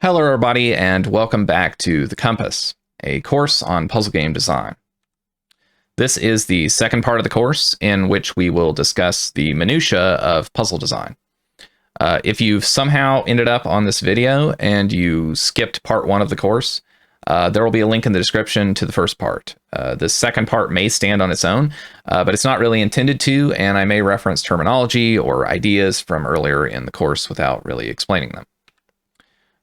Hello everybody, and welcome back to The Compass, a course on puzzle game design. This is the second part of the course in which we will discuss the minutiae of puzzle design. If you've somehow ended up on this video and you skipped part one of the course, there will be a link in the description to the first part. The second part may stand on its own, but it's not really intended to, and I may reference terminology or ideas from earlier in the course without really explaining them.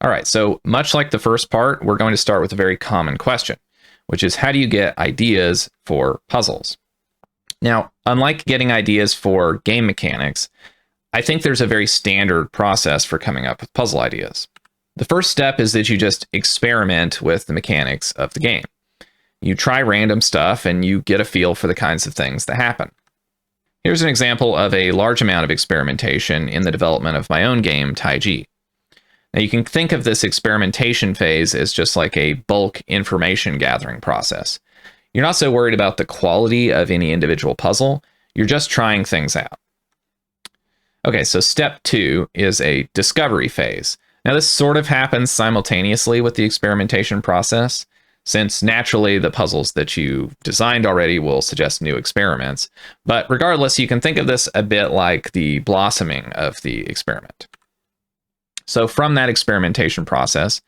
All right, so much like the first part, we're going to start with a very common question, which is how do you get ideas for puzzles? Now, unlike getting ideas for game mechanics, I think there's a very standard process for coming up with puzzle ideas. The first step is that you just experiment with the mechanics of the game. You try random stuff and you get a feel for the kinds of things that happen. Here's an example of a large amount of experimentation in the development of my own game, Taiji. Now you can think of this experimentation phase as just like a bulk information gathering process. You're not so worried about the quality of any individual puzzle, you're just trying things out. Okay, so step 2 is a discovery phase. Now this sort of happens simultaneously with the experimentation process, since naturally the puzzles that you designed already will suggest new experiments. But regardless, you can think of this a bit like the blossoming of the experiment. So from that experimentation process,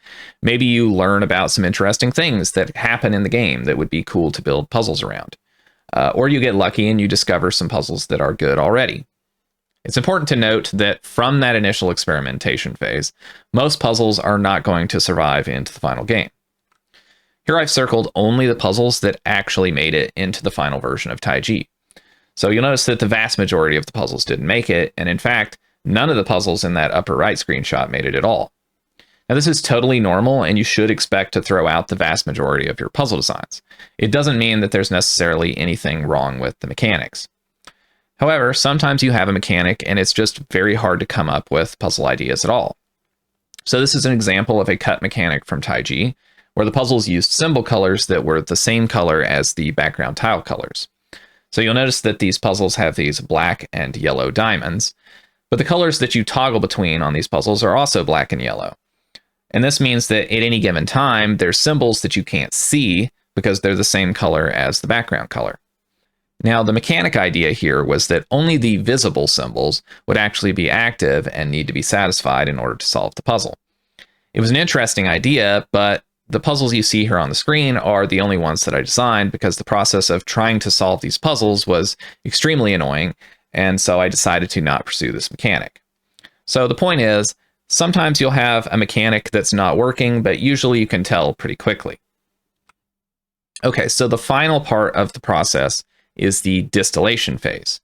maybe you learn about some interesting things that happen in the game that would be cool to build puzzles around. Or you get lucky and you discover some puzzles that are good already. It's important to note that from that initial experimentation phase, most puzzles are not going to survive into the final game. Here I've circled only the puzzles that actually made it into the final version of Taiji. So you'll notice that the vast majority of the puzzles didn't make it, and in fact, none of the puzzles in that upper right screenshot made it at all. Now this is totally normal, and you should expect to throw out the vast majority of your puzzle designs. It doesn't mean that there's necessarily anything wrong with the mechanics. However, sometimes you have a mechanic and it's just very hard to come up with puzzle ideas at all. So this is an example of a cut mechanic from Taiji, where the puzzles used symbol colors that were the same color as the background tile colors. So you'll notice that these puzzles have these black and yellow diamonds, but the colors that you toggle between on these puzzles are also black and yellow. And this means that at any given time, there's symbols that you can't see because they're the same color as the background color. Now, the mechanic idea here was that only the visible symbols would actually be active and need to be satisfied in order to solve the puzzle. It was an interesting idea, but the puzzles you see here on the screen are the only ones that I designed because the process of trying to solve these puzzles was extremely annoying, and so I decided to not pursue this mechanic. So the point is, sometimes you'll have a mechanic that's not working, but usually you can tell pretty quickly. Okay, so the final part of the process is the distillation phase.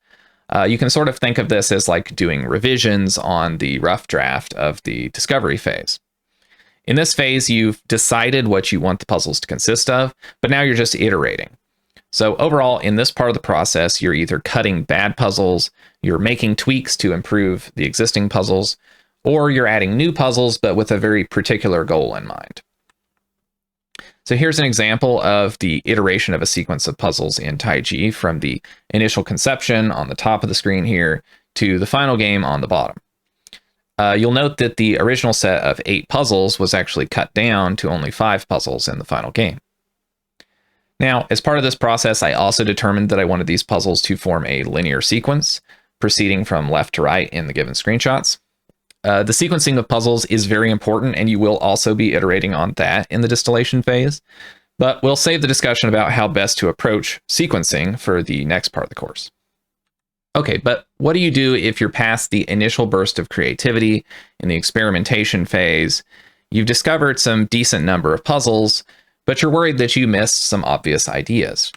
You can sort of think of this as like doing revisions on the rough draft of the discovery phase. In this phase, you've decided what you want the puzzles to consist of, but now you're just iterating. So overall, in this part of the process, you're either cutting bad puzzles, you're making tweaks to improve the existing puzzles, or you're adding new puzzles, but with a very particular goal in mind. So here's an example of the iteration of a sequence of puzzles in Taiji from the initial conception on the top of the screen here to the final game on the bottom. You'll note that the original set of 8 puzzles was actually cut down to only 5 puzzles in the final game. Now, as part of this process, I also determined that I wanted these puzzles to form a linear sequence, proceeding from left to right in the given screenshots. The sequencing of puzzles is very important, and you will also be iterating on that in the distillation phase, but we'll save the discussion about how best to approach sequencing for the next part of the course. Okay, but what do you do if you're past the initial burst of creativity in the experimentation phase? You've discovered some decent number of puzzles, but you're worried that you missed some obvious ideas.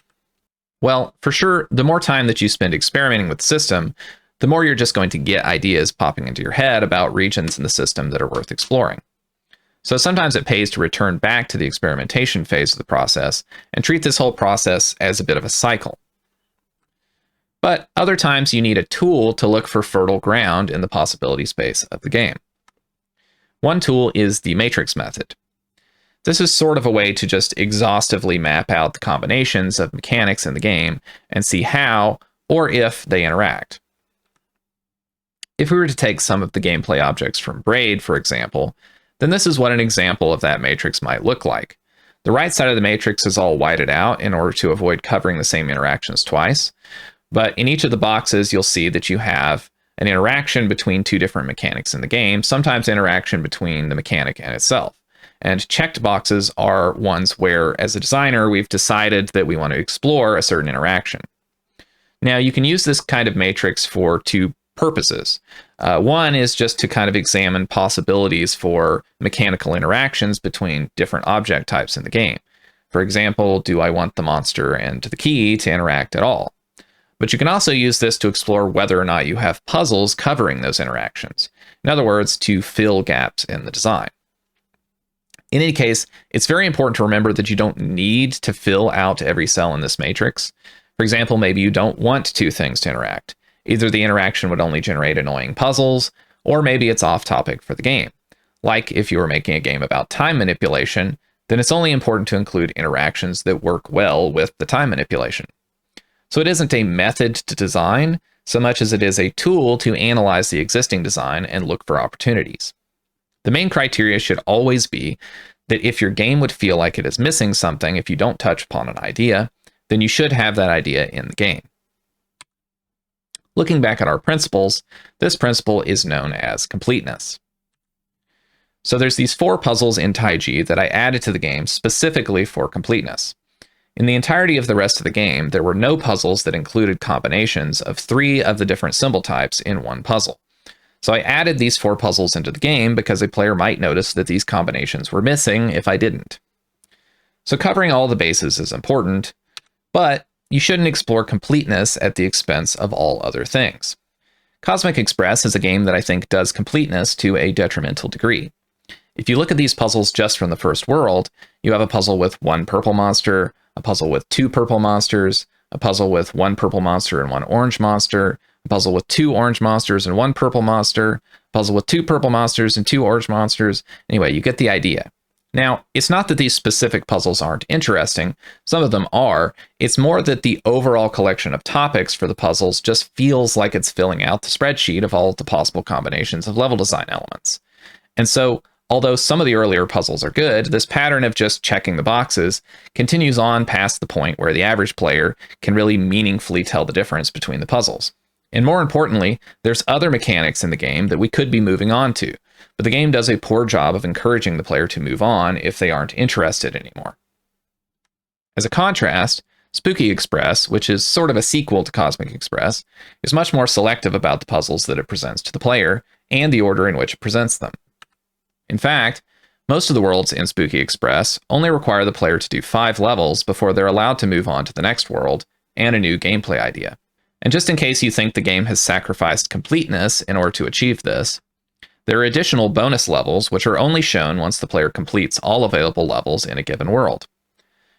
Well, for sure, the more time that you spend experimenting with the system, the more you're just going to get ideas popping into your head about regions in the system that are worth exploring. So sometimes it pays to return back to the experimentation phase of the process and treat this whole process as a bit of a cycle. But other times you need a tool to look for fertile ground in the possibility space of the game. One tool is the matrix method. This is sort of a way to just exhaustively map out the combinations of mechanics in the game and see how or if they interact. If we were to take some of the gameplay objects from Braid, for example, then this is what an example of that matrix might look like. The right side of the matrix is all whited out in order to avoid covering the same interactions twice. But in each of the boxes, you'll see that you have an interaction between two different mechanics in the game, sometimes interaction between the mechanic and itself. And checked boxes are ones where, as a designer, we've decided that we want to explore a certain interaction. Now, you can use this kind of matrix for two purposes. One is just to kind of examine possibilities for mechanical interactions between different object types in the game. For example, do I want the monster and the key to interact at all? But you can also use this to explore whether or not you have puzzles covering those interactions. In other words, to fill gaps in the design. In any case, it's very important to remember that you don't need to fill out every cell in this matrix. For example, maybe you don't want two things to interact. Either the interaction would only generate annoying puzzles, or maybe it's off topic for the game. Like if you were making a game about time manipulation, then it's only important to include interactions that work well with the time manipulation. So it isn't a method to design so much as it is a tool to analyze the existing design and look for opportunities. The main criteria should always be that if your game would feel like it is missing something if you don't touch upon an idea, then you should have that idea in the game. Looking back at our principles, this principle is known as completeness. So there's these 4 puzzles in Taiji that I added to the game specifically for completeness. In the entirety of the rest of the game, there were no puzzles that included combinations of 3 of the different symbol types in one puzzle. So I added these 4 puzzles into the game because a player might notice that these combinations were missing if I didn't. So covering all the bases is important, but you shouldn't explore completeness at the expense of all other things. Cosmic Express is a game that I think does completeness to a detrimental degree. If you look at these puzzles just from the first world, you have a puzzle with 1 purple monster, a puzzle with 2 purple monsters, a puzzle with 1 purple monster and 1 orange monster, a puzzle with 2 orange monsters and 1 purple monster, a puzzle with 2 purple monsters and 2 orange monsters. Anyway, you get the idea. Now, it's not that these specific puzzles aren't interesting. Some of them are. It's more that the overall collection of topics for the puzzles just feels like it's filling out the spreadsheet of all of the possible combinations of level design elements. And so, although some of the earlier puzzles are good, this pattern of just checking the boxes continues on past the point where the average player can really meaningfully tell the difference between the puzzles. And more importantly, there's other mechanics in the game that we could be moving on to, but the game does a poor job of encouraging the player to move on if they aren't interested anymore. As a contrast, Spooky Express, which is sort of a sequel to Cosmic Express, is much more selective about the puzzles that it presents to the player and the order in which it presents them. In fact, most of the worlds in Spooky Express only require the player to do 5 levels before they're allowed to move on to the next world and a new gameplay idea. And just in case you think the game has sacrificed completeness in order to achieve this, there are additional bonus levels which are only shown once the player completes all available levels in a given world.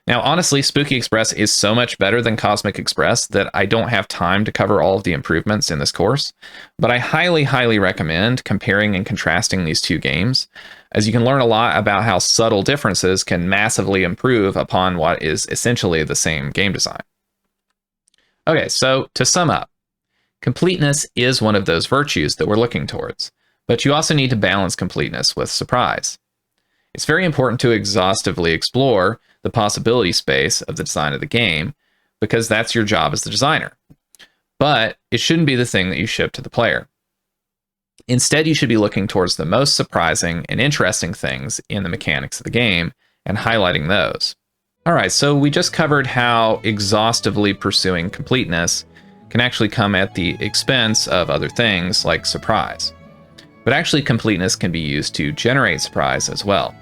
Now, honestly, Spooky Express is so much better than Cosmic Express that I don't have time to cover all of the improvements in this course, but I highly, highly recommend comparing and contrasting these 2 games, as you can learn a lot about how subtle differences can massively improve upon what is essentially the same game design. Okay, so to sum up, completeness is one of those virtues that we're looking towards, but you also need to balance completeness with surprise. It's very important to exhaustively explore the possibility space of the design of the game, because that's your job as the designer. But it shouldn't be the thing that you ship to the player. Instead, you should be looking towards the most surprising and interesting things in the mechanics of the game and highlighting those. All right, so we just covered how exhaustively pursuing completeness can actually come at the expense of other things like surprise. But actually, completeness can be used to generate surprise as well.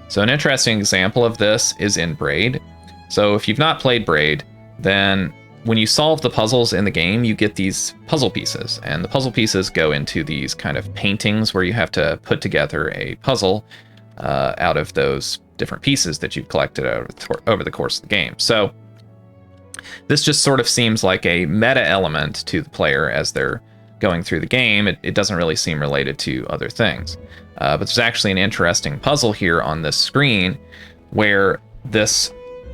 So an interesting example of this is in Braid. So if you've not played Braid, then when you solve the puzzles in the game, you get these puzzle pieces. And the puzzle pieces go into these kind of paintings where you have to put together a puzzle out of those different pieces that you've collected over the course of the game. So this just sort of seems like a meta element to the player as they're going through the game. It doesn't really seem related to other things. But there's actually an interesting puzzle here on this screen where this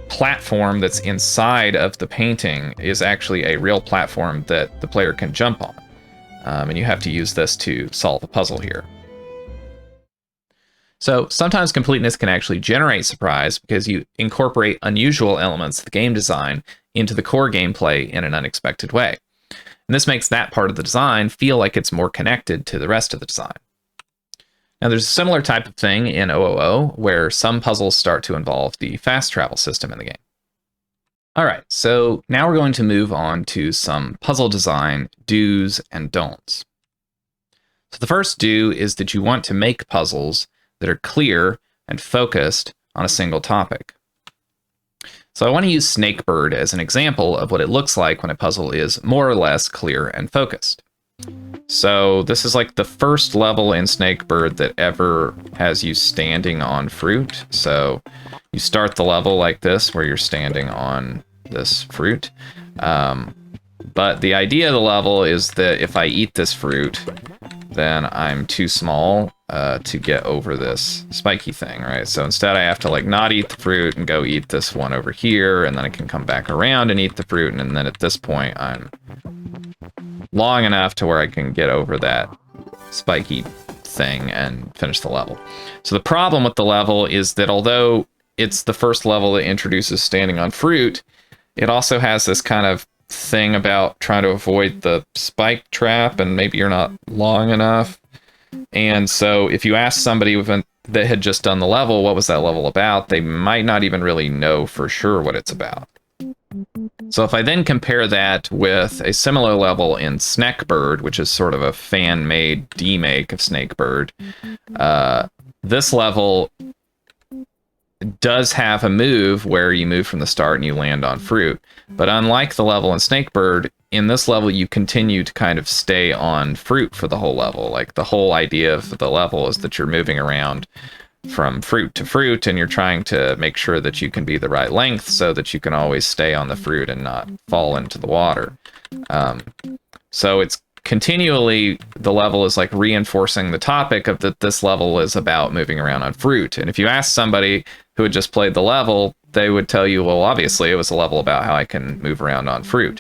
platform that's inside of the painting is actually a real platform that the player can jump on. And you have to use this to solve a puzzle here. So sometimes completeness can actually generate surprise because you incorporate unusual elements of the game design into the core gameplay in an unexpected way. And this makes that part of the design feel like it's more connected to the rest of the design. Now there's a similar type of thing in OOO where some puzzles start to involve the fast travel system in the game. All right, so now we're going to move on to some puzzle design do's and don'ts. So the first do is that you want to make puzzles that are clear and focused on a single topic. So I want to use Snakebird as an example of what it looks like when a puzzle is more or less clear and focused. So this is like the first level in Snakebird that ever has you standing on fruit. So you start the level like this, where you're standing on this fruit. But the idea of the level is that if I eat this fruit, then I'm too small to get over this spiky thing, right? So instead I have to like not eat the fruit and go eat this one over here, and then I can come back around and eat the fruit, and then at this point I'm long enough to where I can get over that spiky thing and finish the level. So the problem with the level is that although it's the first level that introduces standing on fruit, it also has this kind of thing about trying to avoid the spike trap, and maybe you're not long enough. And so if you ask somebody that had just done the level, what was that level about, they might not even really know for sure what it's about. So if I then compare that with a similar level in Snekburd, which is sort of a fan-made demake of Snakebird, this level does have a move where you move from the start and you land on fruit. But unlike the level in Snakebird, in this level you continue to kind of stay on fruit for the whole level. Like the whole idea of the level is that you're moving around from fruit to fruit, and you're trying to make sure that you can be the right length so that you can always stay on the fruit and not fall into the water. So it's continually, the level is like reinforcing the topic of that this level is about moving around on fruit. And if you ask somebody who had just played the level, they would tell you, well, obviously it was a level about how I can move around on fruit.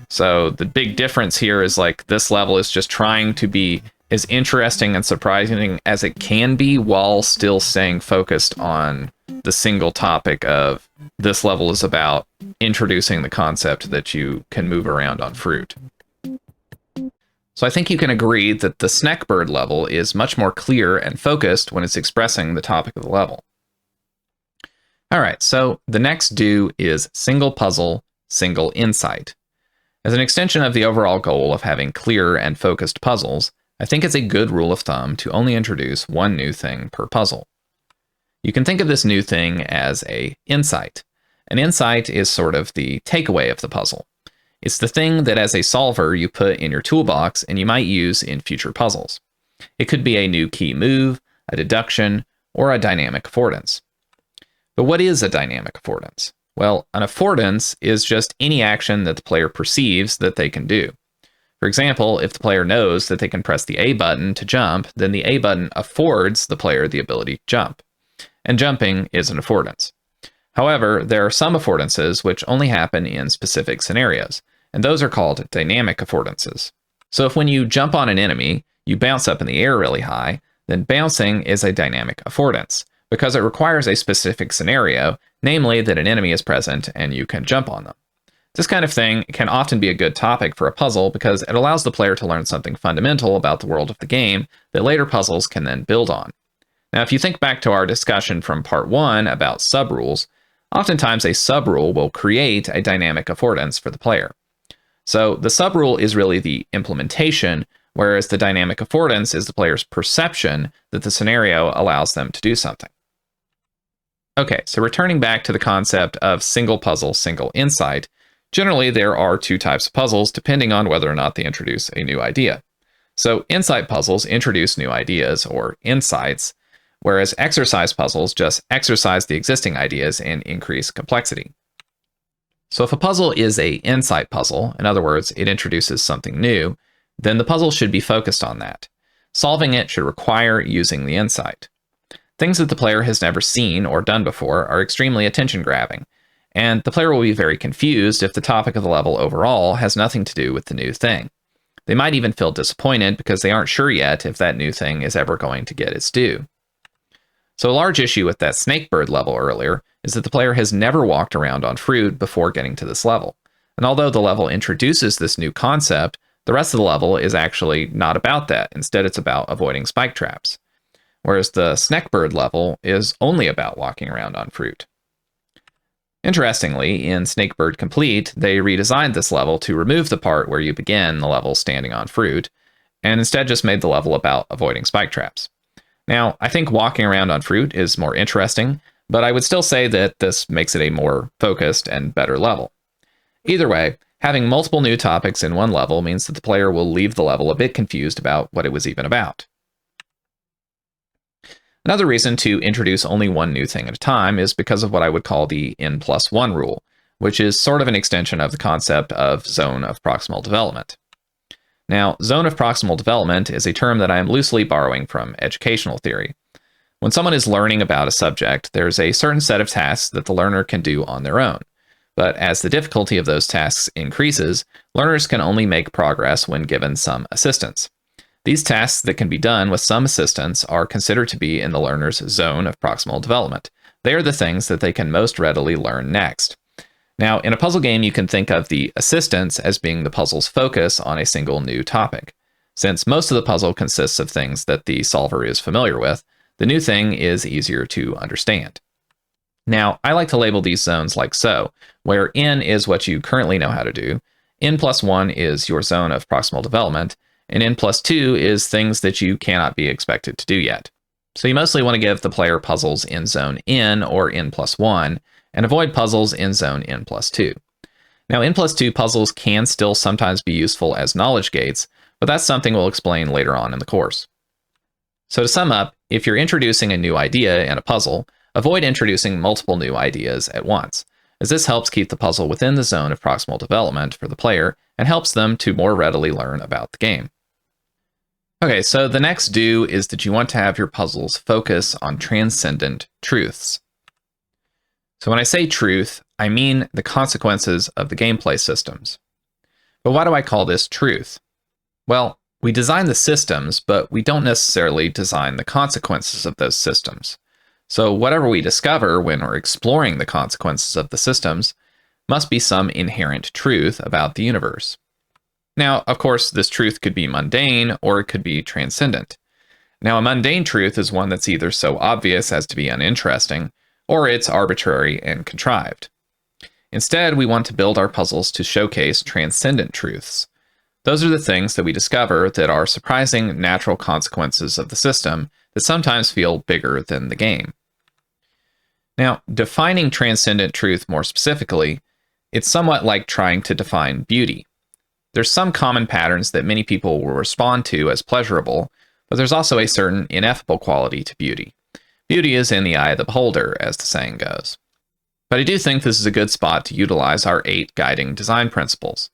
So the big difference here is like this level is just trying to be as interesting and surprising as it can be while still staying focused on the single topic of this level is about introducing the concept that you can move around on fruit. So I think you can agree that the Snekbird level is much more clear and focused when it's expressing the topic of the level. All right, so the next do is single puzzle, single insight. As an extension of the overall goal of having clear and focused puzzles, I think it's a good rule of thumb to only introduce one new thing per puzzle. You can think of this new thing as an insight. An insight is sort of the takeaway of the puzzle. It's the thing that as a solver you put in your toolbox and you might use in future puzzles. It could be a new key move, a deduction, or a dynamic affordance. But what is a dynamic affordance? Well, an affordance is just any action that the player perceives that they can do. For example, if the player knows that they can press the A button to jump, then the A button affords the player the ability to jump. And jumping is an affordance. However, there are some affordances which only happen in specific scenarios, and those are called dynamic affordances. So if when you jump on an enemy, you bounce up in the air really high, then bouncing is a dynamic affordance, because it requires a specific scenario, namely that an enemy is present and you can jump on them. This kind of thing can often be a good topic for a puzzle because it allows the player to learn something fundamental about the world of the game that later puzzles can then build on. Now, if you think back to our discussion from part 1 about subrules, oftentimes a subrule will create a dynamic affordance for the player. So the subrule is really the implementation, whereas the dynamic affordance is the player's perception that the scenario allows them to do something. Okay, so returning back to the concept of single puzzle, single insight, generally there are two types of puzzles depending on whether or not they introduce a new idea. So insight puzzles introduce new ideas, or insights, whereas exercise puzzles just exercise the existing ideas and increase complexity. So if a puzzle is an insight puzzle, in other words, it introduces something new, then the puzzle should be focused on that. Solving it should require using the insight. Things that the player has never seen or done before are extremely attention-grabbing, and the player will be very confused if the topic of the level overall has nothing to do with the new thing. They might even feel disappointed because they aren't sure yet if that new thing is ever going to get its due. So a large issue with that Snakebird level earlier is that the player has never walked around on fruit before getting to this level. And although the level introduces this new concept, the rest of the level is actually not about that. Instead, it's about avoiding spike traps. Whereas the Snekburd level is only about walking around on fruit. Interestingly, in Snakebird Complete, they redesigned this level to remove the part where you begin the level standing on fruit, and instead just made the level about avoiding spike traps. Now, I think walking around on fruit is more interesting, but I would still say that this makes it a more focused and better level. Either way, having multiple new topics in one level means that the player will leave the level a bit confused about what it was even about. Another reason to introduce only one new thing at a time is because of what I would call the N+1 rule, which is sort of an extension of the concept of zone of proximal development. Now, zone of proximal development is a term that I am loosely borrowing from educational theory. When someone is learning about a subject, there's a certain set of tasks that the learner can do on their own. But as the difficulty of those tasks increases, learners can only make progress when given some assistance. These tasks that can be done with some assistance are considered to be in the learner's zone of proximal development. They are the things that they can most readily learn next. Now, in a puzzle game, you can think of the assistance as being the puzzle's focus on a single new topic. Since most of the puzzle consists of things that the solver is familiar with, the new thing is easier to understand. Now, I like to label these zones like so, where N is what you currently know how to do, N+1 is your zone of proximal development, and N+2 is things that you cannot be expected to do yet. So you mostly want to give the player puzzles in zone N or N+1, and avoid puzzles in zone N+2. Now, N+2 puzzles can still sometimes be useful as knowledge gates, but that's something we'll explain later on in the course. So to sum up, if you're introducing a new idea in a puzzle, avoid introducing multiple new ideas at once, as this helps keep the puzzle within the zone of proximal development for the player and helps them to more readily learn about the game. Okay, so the next do is that you want to have your puzzles focus on transcendent truths. So when I say truth, I mean the consequences of the gameplay systems. But why do I call this truth? Well, we design the systems, but we don't necessarily design the consequences of those systems. So whatever we discover when we're exploring the consequences of the systems must be some inherent truth about the universe. Now, of course, this truth could be mundane or it could be transcendent. Now, a mundane truth is one that's either so obvious as to be uninteresting, or it's arbitrary and contrived. Instead, we want to build our puzzles to showcase transcendent truths. Those are the things that we discover that are surprising natural consequences of the system that sometimes feel bigger than the game. Now, defining transcendent truth more specifically, it's somewhat like trying to define beauty. There's some common patterns that many people will respond to as pleasurable, but there's also a certain ineffable quality to beauty. Beauty is in the eye of the beholder, as the saying goes. But I do think this is a good spot to utilize our 8 guiding design principles.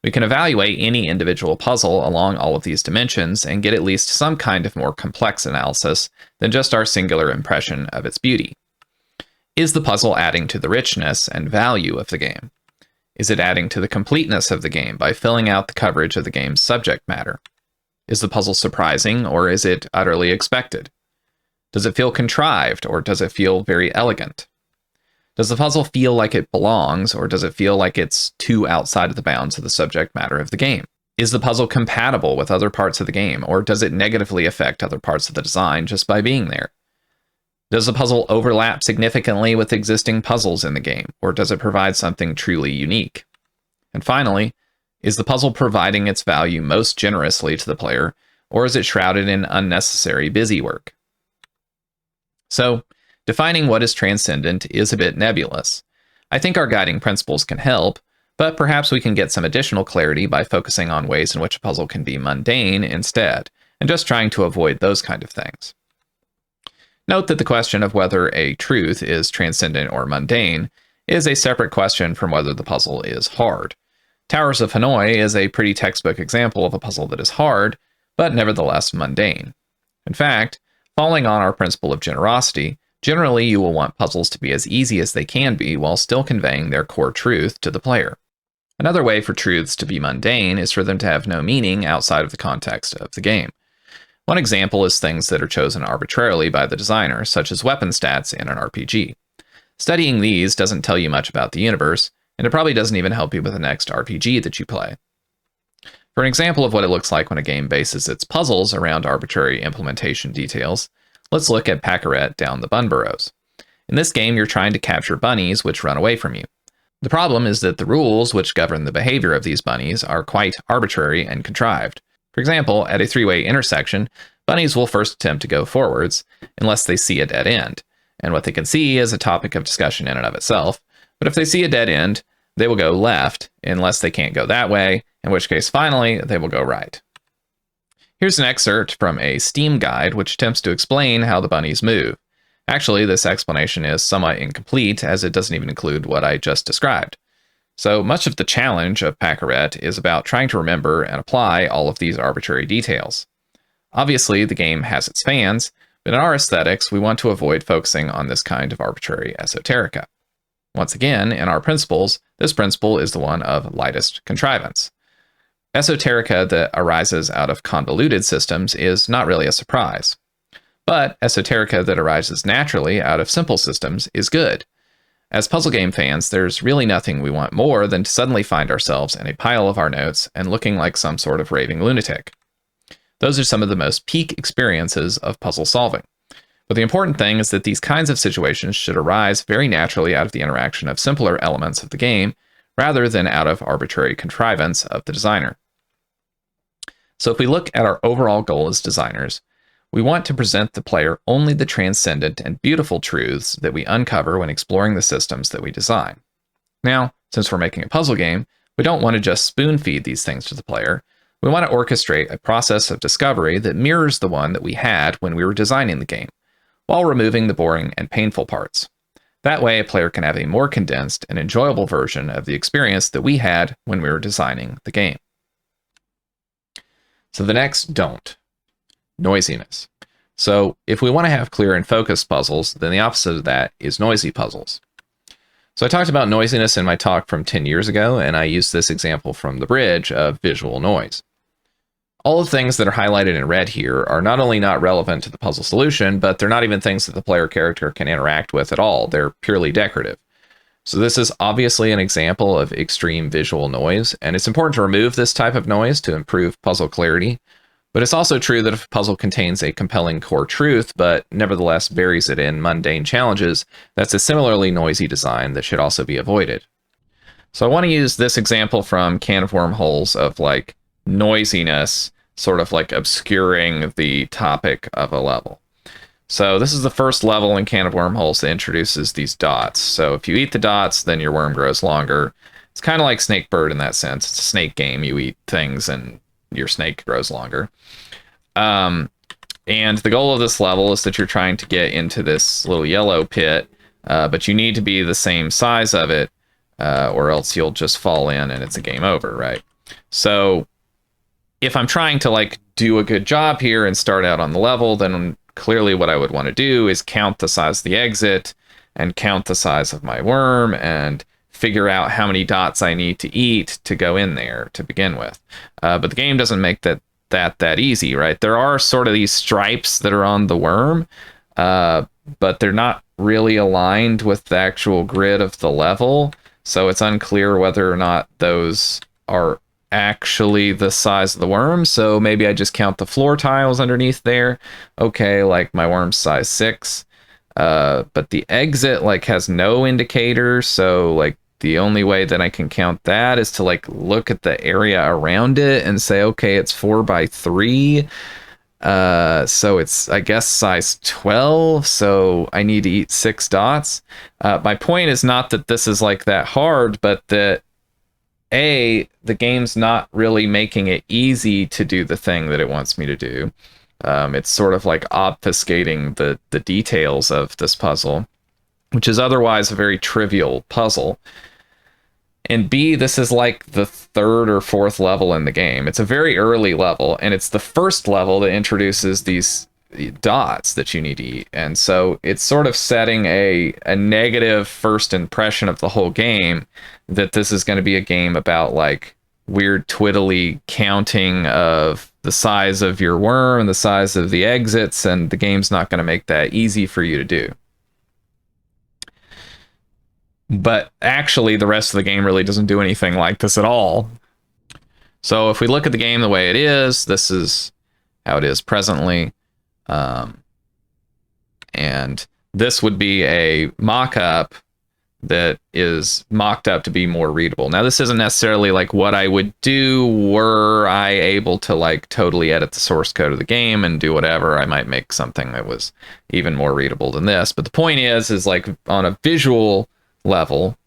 We can evaluate any individual puzzle along all of these dimensions and get at least some kind of more complex analysis than just our singular impression of its beauty. Is the puzzle adding to the richness and value of the game? Is it adding to the completeness of the game by filling out the coverage of the game's subject matter? Is the puzzle surprising, or is it utterly expected? Does it feel contrived, or does it feel very elegant? Does the puzzle feel like it belongs, or does it feel like it's too outside of the bounds of the subject matter of the game? Is the puzzle compatible with other parts of the game, or does it negatively affect other parts of the design just by being there? Does the puzzle overlap significantly with existing puzzles in the game, or does it provide something truly unique? And finally, is the puzzle providing its value most generously to the player, or is it shrouded in unnecessary busywork? So, defining what is transcendent is a bit nebulous. I think our guiding principles can help, but perhaps we can get some additional clarity by focusing on ways in which a puzzle can be mundane instead, and just trying to avoid those kind of things. Note that the question of whether a truth is transcendent or mundane is a separate question from whether the puzzle is hard. Towers of Hanoi is a pretty textbook example of a puzzle that is hard, but nevertheless mundane. In fact, following on our principle of generosity, generally you will want puzzles to be as easy as they can be while still conveying their core truth to the player. Another way for truths to be mundane is for them to have no meaning outside of the context of the game. One example is things that are chosen arbitrarily by the designer, such as weapon stats in an RPG. Studying these doesn't tell you much about the universe, and it probably doesn't even help you with the next RPG that you play. For an example of what it looks like when a game bases its puzzles around arbitrary implementation details, let's look at Paquerette down the Bunburrows. In this game, you're trying to capture bunnies which run away from you. The problem is that the rules which govern the behavior of these bunnies are quite arbitrary and contrived. For example, at a three-way intersection, bunnies will first attempt to go forwards unless they see a dead end, and what they can see is a topic of discussion in and of itself, but if they see a dead end, they will go left unless they can't go that way, in which case finally they will go right. Here's an excerpt from a Steam guide which attempts to explain how the bunnies move. Actually, this explanation is somewhat incomplete as it doesn't even include what I just described. So much of the challenge of Paquerette is about trying to remember and apply all of these arbitrary details. Obviously, the game has its fans, but in our aesthetics, we want to avoid focusing on this kind of arbitrary esoterica. Once again, in our principles, this principle is the one of lightest contrivance. Esoterica that arises out of convoluted systems is not really a surprise. But esoterica that arises naturally out of simple systems is good. As puzzle game fans, there's really nothing we want more than to suddenly find ourselves in a pile of our notes and looking like some sort of raving lunatic. Those are some of the most peak experiences of puzzle solving. But the important thing is that these kinds of situations should arise very naturally out of the interaction of simpler elements of the game, rather than out of arbitrary contrivance of the designer. So if we look at our overall goal as designers, we want to present the player only the transcendent and beautiful truths that we uncover when exploring the systems that we design. Now, since we're making a puzzle game, we don't want to just spoon-feed these things to the player. We want to orchestrate a process of discovery that mirrors the one that we had when we were designing the game, while removing the boring and painful parts. That way, a player can have a more condensed and enjoyable version of the experience that we had when we were designing the game. So the next don't. Noisiness. So if we want to have clear and focused puzzles, then the opposite of that is noisy puzzles. So I talked about noisiness in my talk from 10 years ago, and I used this example from the bridge of visual noise. All the things that are highlighted in red here are not only not relevant to the puzzle solution, but they're not even things that the player character can interact with at all. They're purely decorative. So this is obviously an example of extreme visual noise, and it's important to remove this type of noise to improve puzzle clarity. But it's also true that if a puzzle contains a compelling core truth, but nevertheless buries it in mundane challenges, that's a similarly noisy design that should also be avoided. So I want to use this example from Can of Wormholes of like noisiness sort of like obscuring the topic of a level. So this is the first level in Can of Wormholes that introduces these dots. So if you eat the dots, then your worm grows longer. It's kind of like Snakebird in that sense. It's a snake game. You eat things and your snake grows longer. And the goal of this level is that you're trying to get into this little yellow pit, but you need to be the same size of it, or else you'll just fall in and it's a game over, right? So if I'm trying to like do a good job here and start out on the level, then clearly what I would want to do is count the size of the exit and count the size of my worm and figure out how many dots I need to eat to go in there to begin with. But the game doesn't make that easy, right? There are sort of these stripes that are on the worm, but they're not really aligned with the actual grid of the level. So it's unclear whether or not those are actually the size of the worm. So maybe I just count the floor tiles underneath there. Okay, like my worm's size 6. But the exit like has no indicator. So like the only way that I can count that is to like look at the area around it and say, okay, it's 4 by 3. So it's, I guess, size 12. So I need to eat 6 dots. My point is not that this is like that hard, but that the game's not really making it easy to do the thing that it wants me to do. It's sort of like obfuscating the details of this puzzle, which is otherwise a very trivial puzzle. And B, this is like the 3rd or 4th level in the game. It's a very early level, and it's the first level that introduces these dots that you need to eat. And so it's sort of setting a negative first impression of the whole game, that this is going to be a game about like weird twiddly counting of the size of your worm and the size of the exits, and the game's not going to make that easy for you to do. But actually, the rest of the game really doesn't do anything like this at all. So if we look at the game the way it is, this is how it is presently. And this would be a mock-up that is mocked up to be more readable. Now, this isn't necessarily like what I would do were I able to like totally edit the source code of the game and do whatever. I might make something that was even more readable than this. But the point is like on a visual level,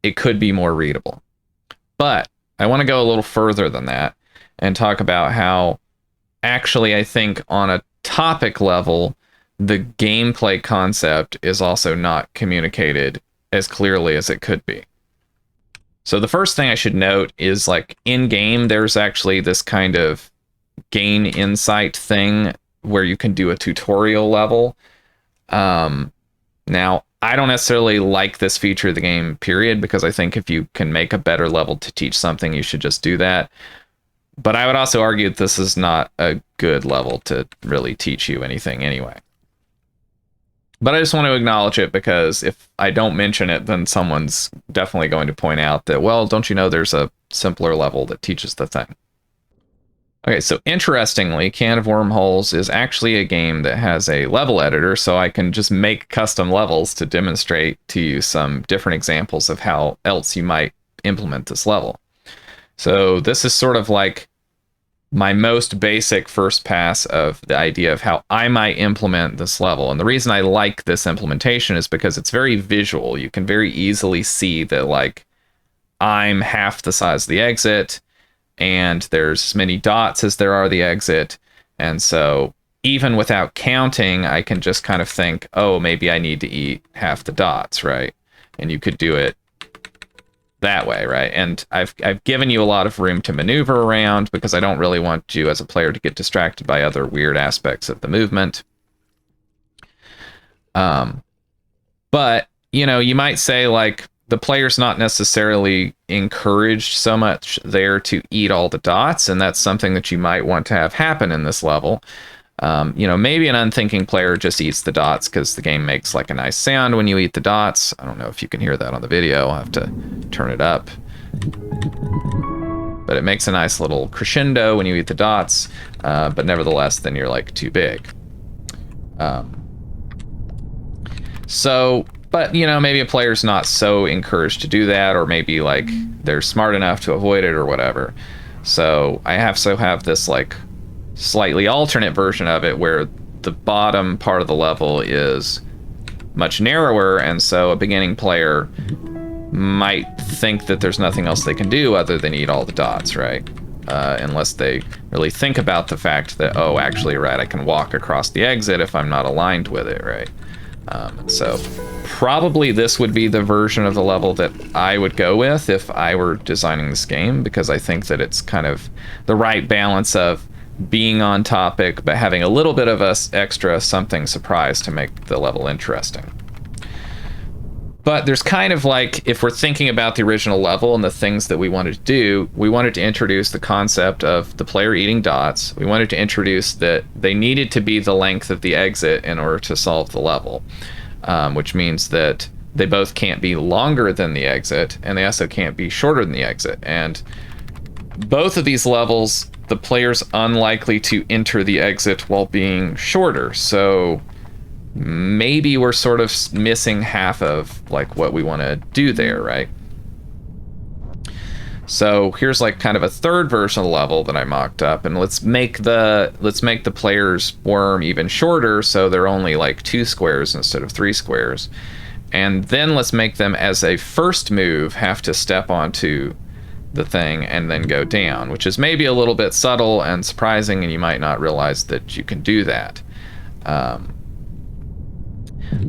it could be more readable. But I want to go a little further than that and talk about how actually I think on a topic level, the gameplay concept is also not communicated as clearly as it could be. So the first thing I should note is like in game, there's actually this kind of gain insight thing where you can do a tutorial level. Now, I don't necessarily like this feature of the game, period, because I think if you can make a better level to teach something, you should just do that. But I would also argue that this is not a good level to really teach you anything anyway. But I just want to acknowledge it because if I don't mention it, then someone's definitely going to point out that, well, don't you know there's a simpler level that teaches the thing. Okay, so interestingly, Can of Wormholes is actually a game that has a level editor, so I can just make custom levels to demonstrate to you some different examples of how else you might implement this level. So this is sort of like my most basic first pass of the idea of how I might implement this level. And the reason I like this implementation is because it's very visual. You can very easily see that like I'm half the size of the exit and there's as many dots as there are the exit. And so even without counting, I can just kind of think, oh, maybe I need to eat half the dots, right? And you could do it that way, right? And I've given you a lot of room to maneuver around because I don't really want you as a player to get distracted by other weird aspects of the movement. But, you know, you might say like the player's not necessarily encouraged so much there to eat all the dots, and that's something that you might want to have happen in this level. You know, maybe an unthinking player just eats the dots because the game makes like a nice sound when you eat the dots. I don't know if you can hear that on the video. I'll have to turn it up. But it makes a nice little crescendo when you eat the dots. But nevertheless, then you're like too big. But you know, maybe a player's not so encouraged to do that, or maybe like they're smart enough to avoid it or whatever. So I have this like slightly alternate version of it where the bottom part of the level is much narrower, and so a beginning player might think that there's nothing else they can do other than eat all the dots, right? Unless they really think about the fact that, oh, actually, right, I can walk across the exit if I'm not aligned with it, right? So probably this would be the version of the level that I would go with if I were designing this game, because I think that it's kind of the right balance of being on topic, but having a little bit of a extra something surprise to make the level interesting. But there's kind of like, if we're thinking about the original level and the things that we wanted to do, we wanted to introduce the concept of the player eating dots. We wanted to introduce that they needed to be the length of the exit in order to solve the level, which means that they both can't be longer than the exit, and they also can't be shorter than the exit. And both of these levels, the player's unlikely to enter the exit while being shorter. So maybe we're sort of missing half of like what we want to do there, right? So here's like kind of a third version of the level that I mocked up, and let's make the player's worm even shorter, so they're only like 2 squares instead of 3 squares. And then let's make them, as a first move, have to step onto the thing and then go down, which is maybe a little bit subtle and surprising, and you might not realize that you can do that.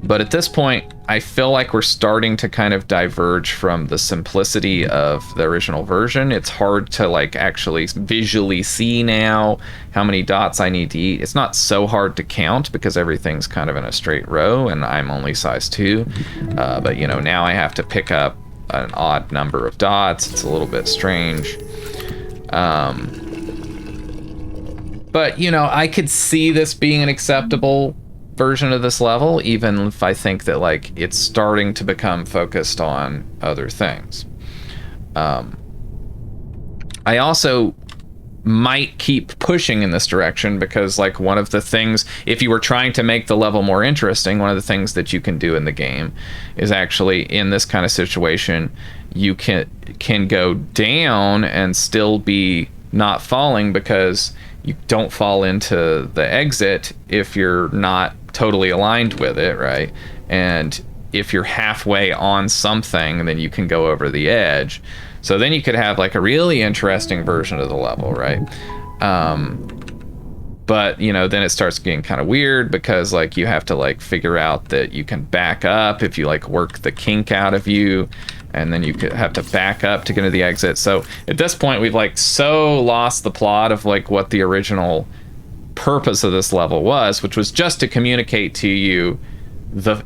But at this point, I feel like we're starting to kind of diverge from the simplicity of the original version. It's hard to like actually visually see now how many dots I need to eat. It's not so hard to count because everything's kind of in a straight row, and I'm only size 2. But you know, now I have to pick up an odd number of dots. It's a little bit strange. But, you know, I could see this being an acceptable version of this level, even if I think that, like, it's starting to become focused on other things. I also might keep pushing in this direction because, like, one of the things, if you were trying to make the level more interesting, one of the things that you can do in the game is actually, in this kind of situation, you can go down and still be not falling, because you don't fall into the exit if you're not totally aligned with it, right? And if you're halfway on something, then you can go over the edge. So then you could have like a really interesting version of the level, right? But, you know, then it starts getting kind of weird because, like, you have to, like, figure out that you can back up if you, like, work the kink out of you, and then you could have to back up to get to the exit. So at this point, we've, like, so lost the plot of, like, what the original purpose of this level was, which was just to communicate to you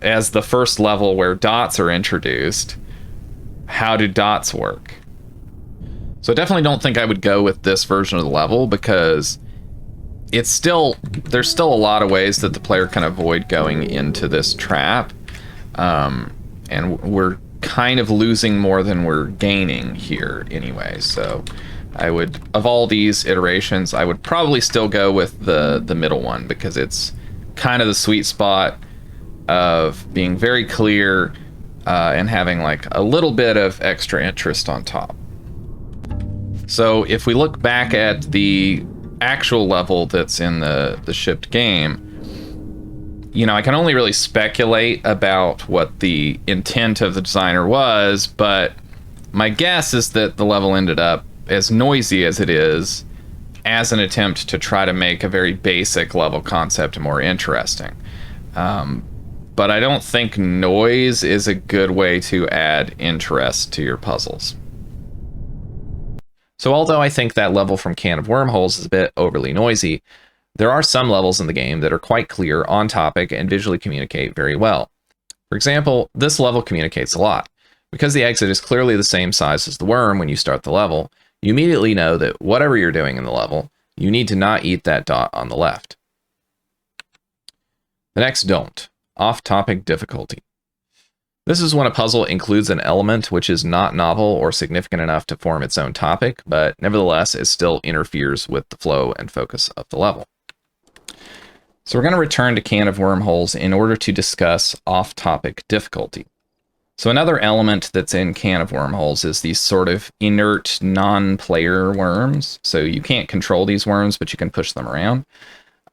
as the first level where dots are introduced. How do dots work? So I definitely don't think I would go with this version of the level, because there's still a lot of ways that the player can avoid going into this trap, and we're kind of losing more than we're gaining here anyway. So I would, of all these iterations, I would probably still go with the middle one, because it's kind of the sweet spot of being very clear and having like a little bit of extra interest on top. So if we look back at the actual level that's in the shipped game, you know, I can only really speculate about what the intent of the designer was, but my guess is that the level ended up as noisy as it is as an attempt to try to make a very basic level concept more interesting. But I don't think noise is a good way to add interest to your puzzles. So although I think that level from Can of Wormholes is a bit overly noisy, there are some levels in the game that are quite clear, on topic, and visually communicate very well. For example, this level communicates a lot. Because the exit is clearly the same size as the worm when you start the level, you immediately know that whatever you're doing in the level, you need to not eat that dot on the left. The next don't. Off-topic difficulty. This is when a puzzle includes an element which is not novel or significant enough to form its own topic, but nevertheless it still interferes with the flow and focus of the level. So we're going to return to Can of Wormholes in order to discuss off-topic difficulty. So another element that's in Can of Wormholes is these sort of inert, non-player worms. So you can't control these worms, but you can push them around.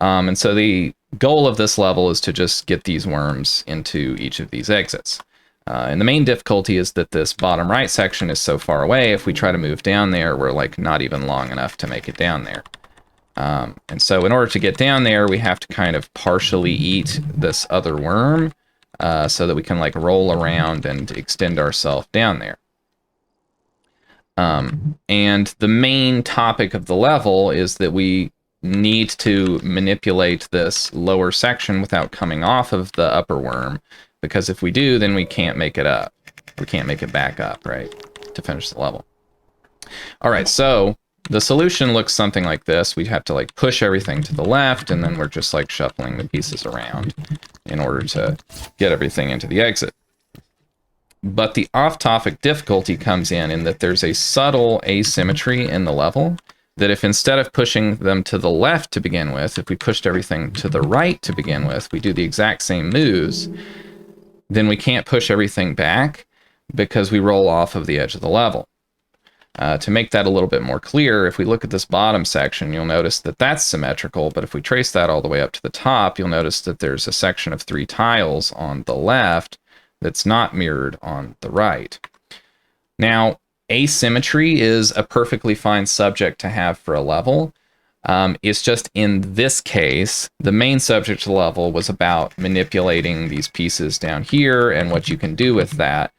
And so the goal of this level is to just get these worms into each of these exits. And the main difficulty is that this bottom right section is so far away. If we try to move down there, we're like not even long enough to make it down there. And so in order to get down there, we have to kind of partially eat this other worm so that we can like roll around and extend ourselves down there. And the main topic of the level is that we need to manipulate this lower section without coming off of the upper worm, because if we do, then we can't make it up. We can't make it back up, right, to finish the level. All right, so the solution looks something like this. We have to like push everything to the left, and then we're just like shuffling the pieces around in order to get everything into the exit. But the off-topic difficulty comes in that there's a subtle asymmetry in the level, that if instead of pushing them to the left to begin with, if we pushed everything to the right to begin with, we do the exact same moves, then we can't push everything back because we roll off of the edge of the level. To make that a little bit more clear, if we look at this bottom section, you'll notice that that's symmetrical, but if we trace that all the way up to the top, you'll notice that there's a section of 3 tiles on the left that's not mirrored on the right. Now, asymmetry is a perfectly fine subject to have for a level. It's just in this case, the main subject of the level was about manipulating these pieces down here and what you can do with that.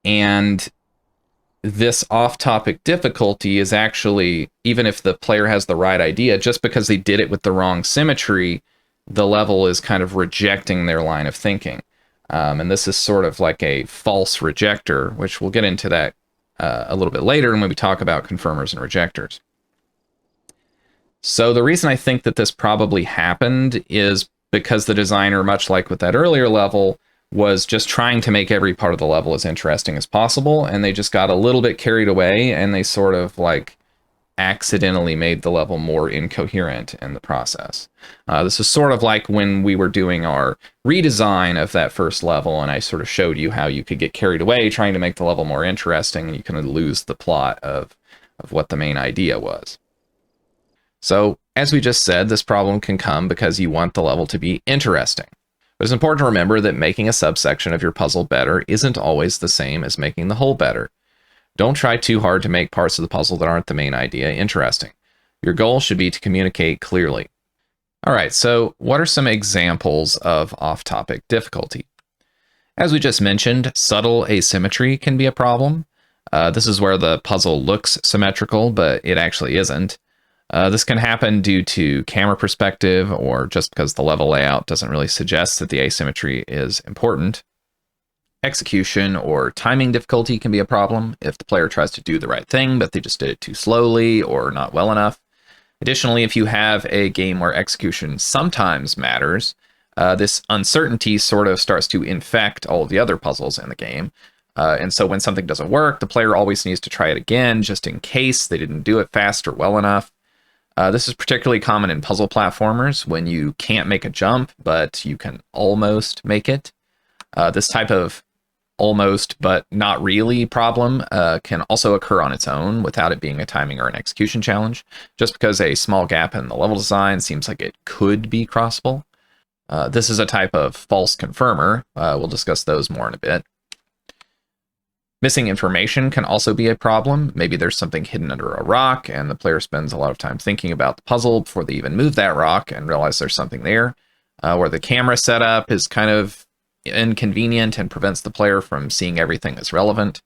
And this off-topic difficulty is actually, even if the player has the right idea, just because they did it with the wrong symmetry, the level is kind of rejecting their line of thinking. And this is sort of like a false rejector, which we'll get into that a little bit later when we talk about confirmers and rejectors. So the reason I think that this probably happened is because the designer, much like with that earlier level, was just trying to make every part of the level as interesting as possible, and they just got a little bit carried away, and they sort of like accidentally made the level more incoherent in the process. This is sort of like when we were doing our redesign of that first level, and I sort of showed you how you could get carried away trying to make the level more interesting, and you kind of lose the plot of what the main idea was. So, as we just said, this problem can come because you want the level to be interesting. But it's important to remember that making a subsection of your puzzle better isn't always the same as making the whole better. Don't try too hard to make parts of the puzzle that aren't the main idea interesting. Your goal should be to communicate clearly. All right, so what are some examples of off-topic difficulty? As we just mentioned, subtle asymmetry can be a problem. This is where the puzzle looks symmetrical, but it actually isn't. This can happen due to camera perspective or just because the level layout doesn't really suggest that the asymmetry is important. Execution or timing difficulty can be a problem if the player tries to do the right thing, but they just did it too slowly or not well enough. Additionally, if you have a game where execution sometimes matters, this uncertainty sort of starts to infect all of the other puzzles in the game. And so when something doesn't work, the player always needs to try it again, just in case they didn't do it fast or well enough. This is particularly common in puzzle platformers when you can't make a jump, but you can almost make it. This type of almost but not really problem can also occur on its own without it being a timing or an execution challenge, just because a small gap in the level design seems like it could be crossable. This is a type of false confirmer. We'll discuss those more in a bit. Missing information can also be a problem. Maybe there's something hidden under a rock, and the player spends a lot of time thinking about the puzzle before they even move that rock and realize there's something there. Where the camera setup is kind of inconvenient and prevents the player from seeing everything that's relevant.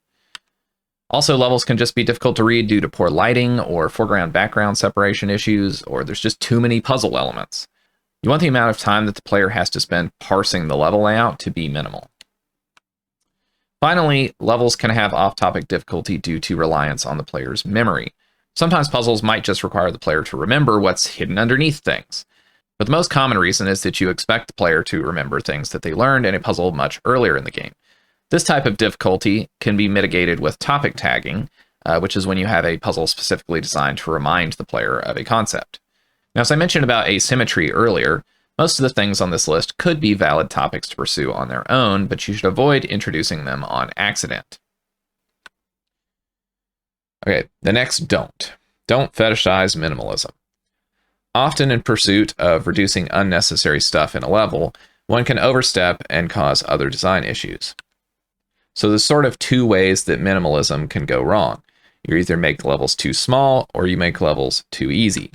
Also, levels can just be difficult to read due to poor lighting or foreground-background separation issues, or there's just too many puzzle elements. You want the amount of time that the player has to spend parsing the level layout to be minimal. Finally, levels can have off-topic difficulty due to reliance on the player's memory. Sometimes puzzles might just require the player to remember what's hidden underneath things. But the most common reason is that you expect the player to remember things that they learned in a puzzle much earlier in the game. This type of difficulty can be mitigated with topic tagging, which is when you have a puzzle specifically designed to remind the player of a concept. Now, as I mentioned about asymmetry earlier, most of the things on this list could be valid topics to pursue on their own, but you should avoid introducing them on accident. Okay, the next don't. Don't fetishize minimalism. Often in pursuit of reducing unnecessary stuff in a level, one can overstep and cause other design issues. So there's sort of two ways that minimalism can go wrong. You either make levels too small or you make levels too easy.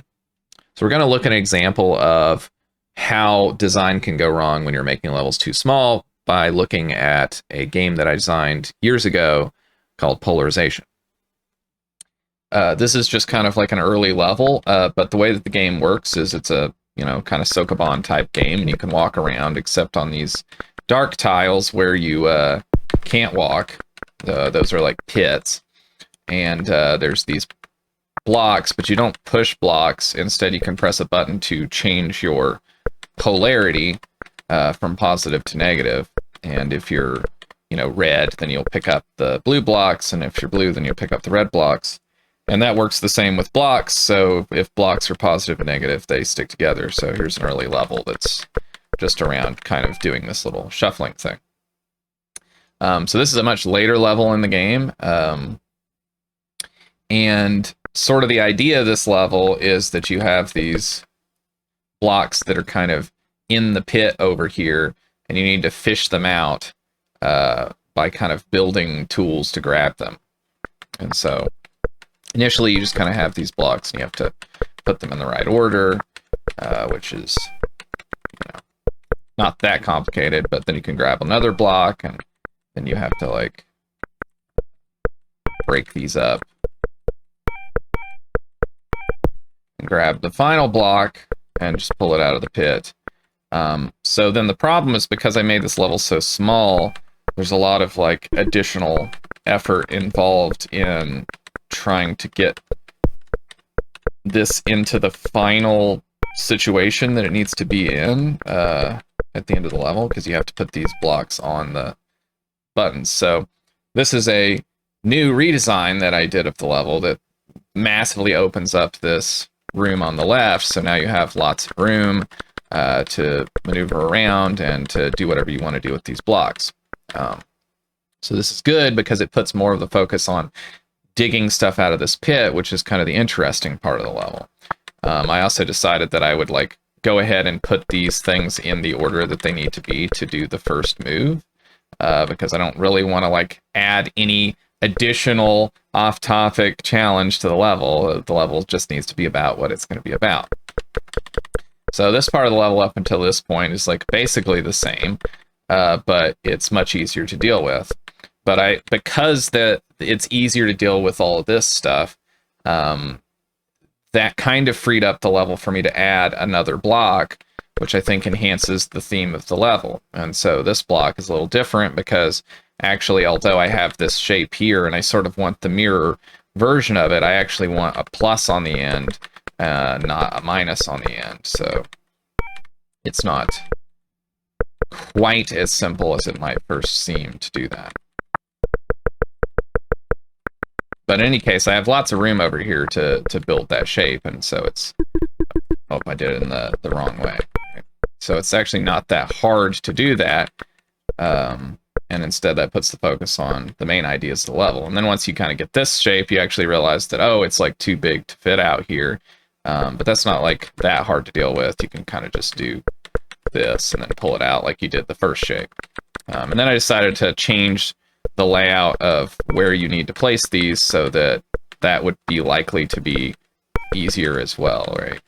So we're going to look at an example of how design can go wrong when you're making levels too small by looking at a game that I designed years ago called Polarization. This is just kind of like an early level, but the way that the game works is it's a, kind of Sokoban type game, and you can walk around except on these dark tiles where you can't walk. Those are like pits, and there's these blocks, but you don't push blocks. Instead, you can press a button to change your polarity from positive to negative, and if you're red, then you'll pick up the blue blocks, and if you're blue, then you'll pick up the red blocks. And that works the same with blocks, so if blocks are positive and negative, they stick together. So here's an early level that's just around kind of doing this little shuffling thing. So this is a much later level in the game, and sort of the idea of this level is that you have these blocks that are kind of in the pit over here, and you need to fish them out by kind of building tools to grab them. And so initially you just kind of have these blocks and you have to put them in the right order, which is not that complicated, but then you can grab another block and then you have to like break these up and grab the final block and just pull it out of the pit. So then the problem is, because I made this level so small, there's a lot of like additional effort involved in trying to get this into the final situation that it needs to be in at the end of the level, because you have to put these blocks on the buttons. So this is a new redesign that I did of the level that massively opens up this room on the left. So now you have lots of room to maneuver around and to do whatever you want to do with these blocks. So this is good because it puts more of the focus on digging stuff out of this pit, which is kind of the interesting part of the level. I also decided that I would like go ahead and put these things in the order that they need to be to do the first move, because I don't really want to like add any additional off-topic challenge to the level. The level just needs to be about what it's going to be about. So this part of the level up until this point is like basically the same, but it's much easier to deal with. But because it's easier to deal with all of this stuff, that kind of freed up the level for me to add another block, which I think enhances the theme of the level. And so this block is a little different because actually, although I have this shape here and I sort of want the mirror version of it, I actually want a plus on the end, not a minus on the end. So it's not quite as simple as it might first seem to do that. But in any case, I have lots of room over here to build that shape, and so it's... Oh, I did it in the wrong way. So it's actually not that hard to do that, and instead that puts the focus on the main ideas of the level. And then once you kind of get this shape, you actually realize that, oh, it's like too big to fit out here, but that's not like that hard to deal with. You can kind of just do this and then pull it out like you did the first shape. And then I decided to change the layout of where you need to place these so that that would be likely to be easier as well, right?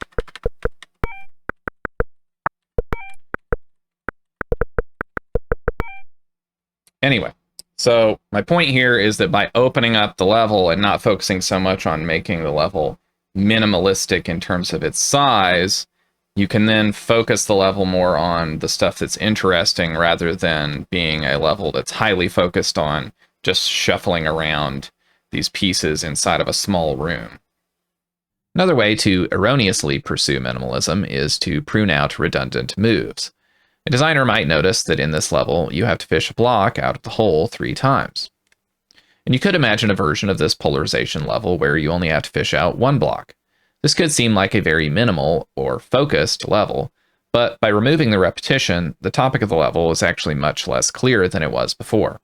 Anyway, so my point here is that by opening up the level and not focusing so much on making the level minimalistic in terms of its size, you can then focus the level more on the stuff that's interesting rather than being a level that's highly focused on just shuffling around these pieces inside of a small room. Another way to erroneously pursue minimalism is to prune out redundant moves. A designer might notice that in this level, you have to fish a block out of the hole 3 times. And you could imagine a version of this polarization level where you only have to fish out 1 block. This could seem like a very minimal or focused level, but by removing the repetition, the topic of the level is actually much less clear than it was before.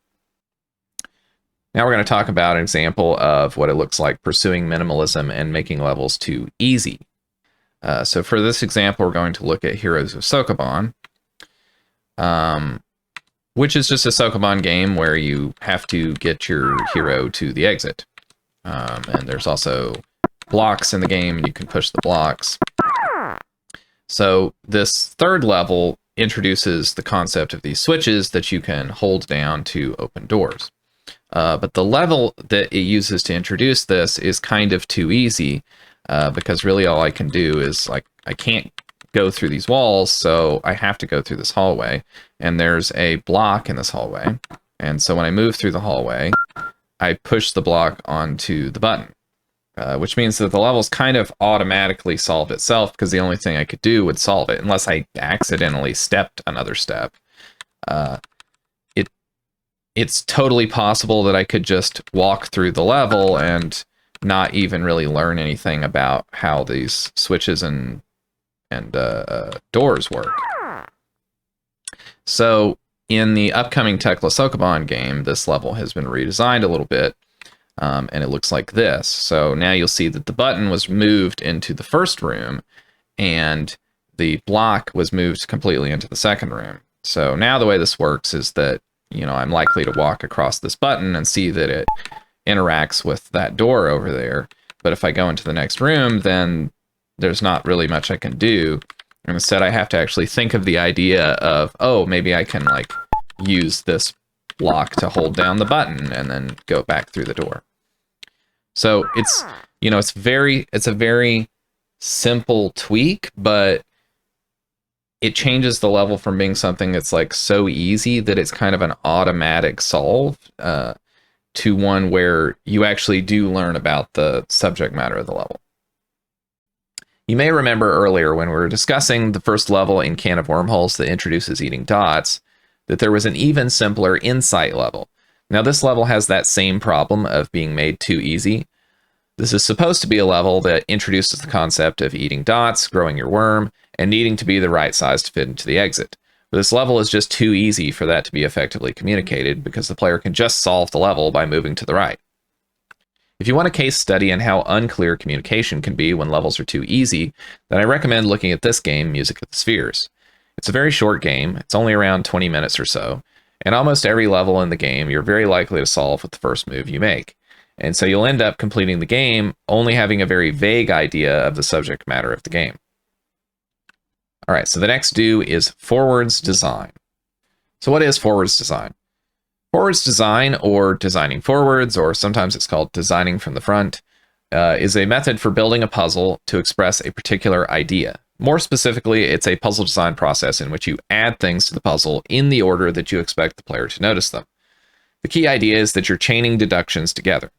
Now we're going to talk about an example of what it looks like pursuing minimalism and making levels too easy. So for this example, we're going to look at Heroes of Sokoban, which is just a Sokoban game where you have to get your hero to the exit. And there's also blocks in the game, and you can push the blocks. So this third level introduces the concept of these switches that you can hold down to open doors. But the level that it uses to introduce this is kind of too easy, because really all I can do is, like, I can't go through these walls, so I have to go through this hallway, and there's a block in this hallway. And so when I move through the hallway, I push the block onto the button. Which means that the levels kind of automatically solve itself, because the only thing I could do would solve it, unless I accidentally stepped another step. It's totally possible that I could just walk through the level and not even really learn anything about how these switches and doors work. So in the upcoming Tekla Sokoban game, this level has been redesigned a little bit. And it looks like this. So now you'll see that the button was moved into the first room, and the block was moved completely into the second room. So now the way this works is that, you know, I'm likely to walk across this button and see that it interacts with that door over there. But if I go into the next room, then there's not really much I can do. And instead, I have to actually think of the idea of, oh, maybe I can, like, use this block to hold down the button and then go back through the door. So it's, you know, it's a very simple tweak, but it changes the level from being something that's like so easy that it's kind of an automatic solve, to one where you actually do learn about the subject matter of the level. You may remember earlier when we were discussing the first level in Can of Wormholes that introduces eating dots, that there was an even simpler insight level. Now this level has that same problem of being made too easy. This is supposed to be a level that introduces the concept of eating dots, growing your worm, and needing to be the right size to fit into the exit. But this level is just too easy for that to be effectively communicated because the player can just solve the level by moving to the right. If you want a case study on how unclear communication can be when levels are too easy, then I recommend looking at this game, Music of the Spheres. It's a very short game, it's only around 20 minutes or so, and almost every level in the game you're very likely to solve with the first move you make. And so you'll end up completing the game only having a very vague idea of the subject matter of the game. Alright, so the next do is forwards design. So what is forwards design? Forwards design, or designing forwards, or sometimes it's called designing from the front, is a method for building a puzzle to express a particular idea. More specifically, it's a puzzle design process in which you add things to the puzzle in the order that you expect the player to notice them. The key idea is that you're chaining deductions together.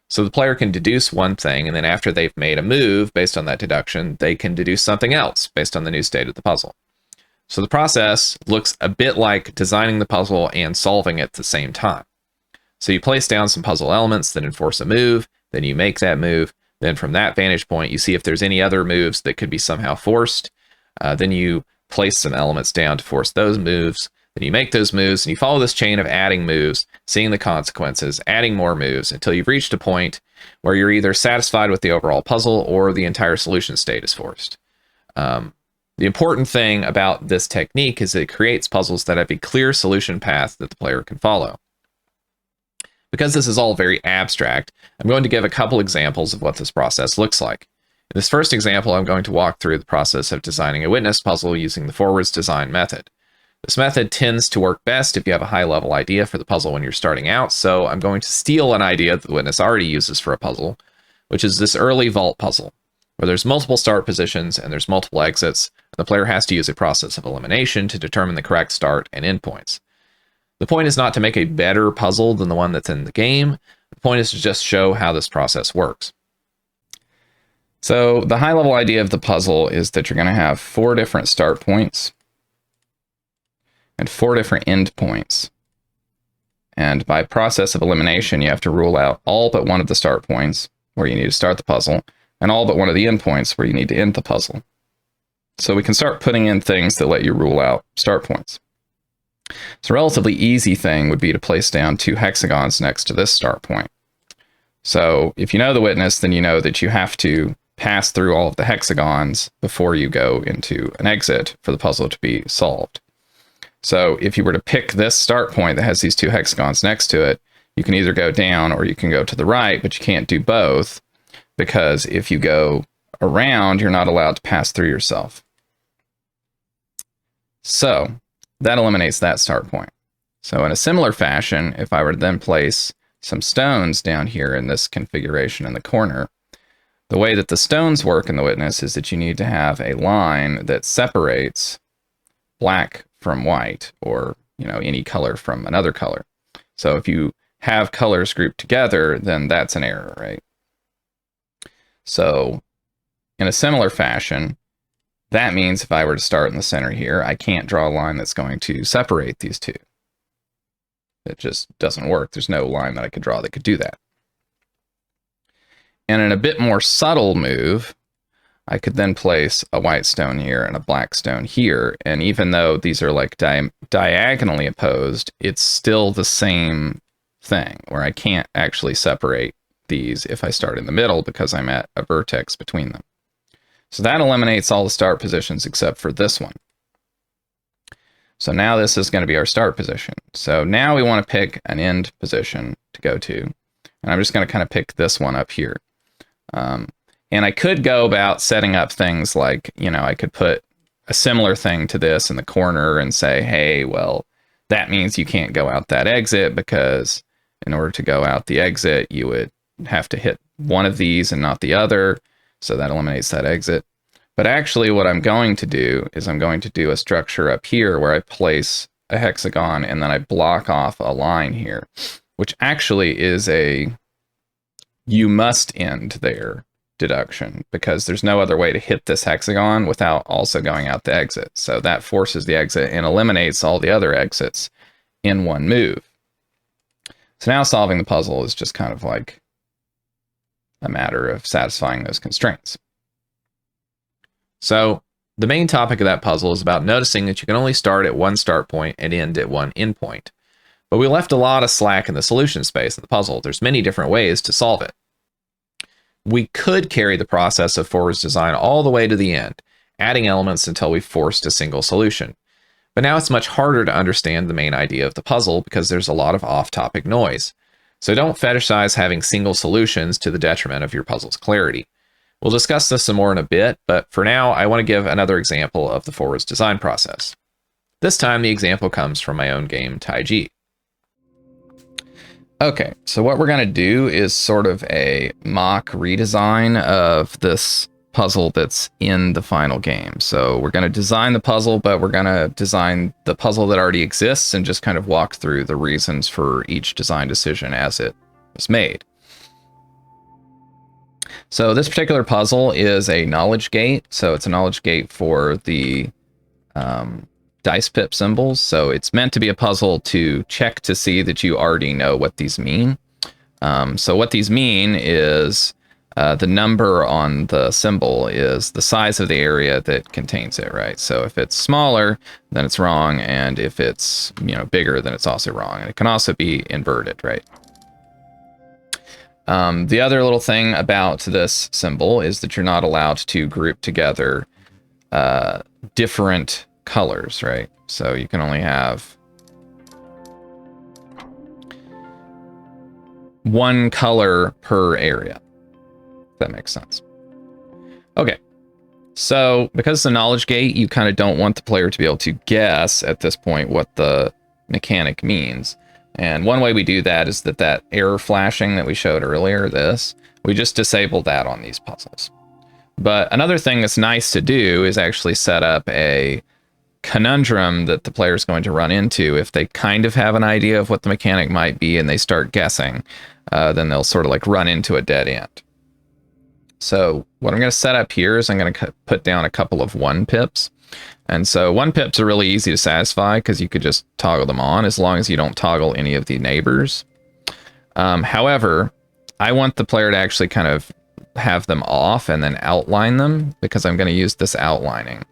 So the player can deduce one thing, and then after they've made a move based on that deduction, they can deduce something else based on the new state of the puzzle. So the process looks a bit like designing the puzzle and solving it at the same time. So you place down some puzzle elements that enforce a move, then you make that move, then from that vantage point you see if there's any other moves that could be somehow forced, then you place some elements down to force those moves, then you make those moves, and you follow this chain of adding moves, seeing the consequences, adding more moves, until you've reached a point where you're either satisfied with the overall puzzle or the entire solution state is forced. The important thing about this technique is that it creates puzzles that have a clear solution path that the player can follow. Because this is all very abstract, I'm going to give a couple examples of what this process looks like. In this first example, I'm going to walk through the process of designing a witness puzzle using the forwards design method. This method tends to work best if you have a high-level idea for the puzzle when you're starting out, so I'm going to steal an idea that the witness already uses for a puzzle, which is this early vault puzzle, where there's multiple start positions and there's multiple exits. The player has to use a process of elimination to determine the correct start and end points. The point is not to make a better puzzle than the one that's in the game. The point is to just show how this process works. So the high-level idea of the puzzle is that you're going to have 4 different start points and 4 different end points. And by process of elimination, you have to rule out all but one of the start points where you need to start the puzzle, and all but one of the end points where you need to end the puzzle. So we can start putting in things that let you rule out start points. So a relatively easy thing would be to place down 2 hexagons next to this start point. So if you know the witness, then you know that you have to pass through all of the hexagons before you go into an exit for the puzzle to be solved. So if you were to pick this start point that has these 2 hexagons next to it, you can either go down or you can go to the right, but you can't do both, because if you go around, you're not allowed to pass through yourself. So that eliminates that start point. So in a similar fashion, if I were to then place some stones down here in this configuration in the corner, the way that the stones work in the witness is that you need to have a line that separates black from white, or any color from another color. So if you have colors grouped together, then that's an error, right? So in a similar fashion, that means if I were to start in the center here, I can't draw a line that's going to separate these two. It just doesn't work. There's no line that I could draw that could do that. And in a bit more subtle move, I could then place a white stone here and a black stone here. And even though these are like diagonally opposed, it's still the same thing, where I can't actually separate these if I start in the middle because I'm at a vertex between them. So that eliminates all the start positions except for this one. So now this is going to be our start position. So now we want to pick an end position to go to. And I'm just going to kind of pick this one up here. And I could go about setting up things like, I could put a similar thing to this in the corner and say, hey, well, that means you can't go out that exit, because in order to go out the exit, you would have to hit one of these and not the other. So that eliminates that exit. But actually what I'm going to do is I'm going to do a structure up here where I place a hexagon and then I block off a line here, which actually is a you must end there deduction, because there's no other way to hit this hexagon without also going out the exit. So that forces the exit and eliminates all the other exits in one move. So now solving the puzzle is just kind of like a matter of satisfying those constraints. So the main topic of that puzzle is about noticing that you can only start at one start point and end at one end point. But we left a lot of slack in the solution space of the puzzle. There's many different ways to solve it. We could carry the process of forwards design all the way to the end, adding elements until we've forced a single solution. But now it's much harder to understand the main idea of the puzzle because there's a lot of off-topic noise. So don't fetishize having single solutions to the detriment of your puzzle's clarity. We'll discuss this some more in a bit, but for now, I want to give another example of the forwards design process. This time, the example comes from my own game, Taiji. Okay, so what we're going to do is sort of a mock redesign of this puzzle that's in the final game. So we're going to design the puzzle, but we're going to design the puzzle that already exists and just kind of walk through the reasons for each design decision as it was made. So this particular puzzle is a knowledge gate. So it's a knowledge gate for the dice pip symbols. So it's meant to be a puzzle to check to see that you already know what these mean. So what these mean is the number on the symbol is the size of the area that contains it, right? So if it's smaller, then it's wrong. And if it's, bigger, then it's also wrong. And it can also be inverted, right? The other little thing about this symbol is that you're not allowed to group together different colors, right? So you can only have one color per area, if that makes sense. Okay, so because it's a knowledge gate, you kind of don't want the player to be able to guess at this point what the mechanic means. And one way we do that is that error flashing that we showed earlier, we just disable that on these puzzles. But another thing that's nice to do is actually set up a conundrum that the player is going to run into. If they kind of have an idea of what the mechanic might be and they start guessing, then they'll sort of like run into a dead end. So what I'm going to set up here is I'm going to put down a couple of 1 pips. And so 1 pips are really easy to satisfy because you could just toggle them on as long as you don't toggle any of the neighbors. However, I want the player to actually kind of have them off and then outline them because I'm going to use this outlining.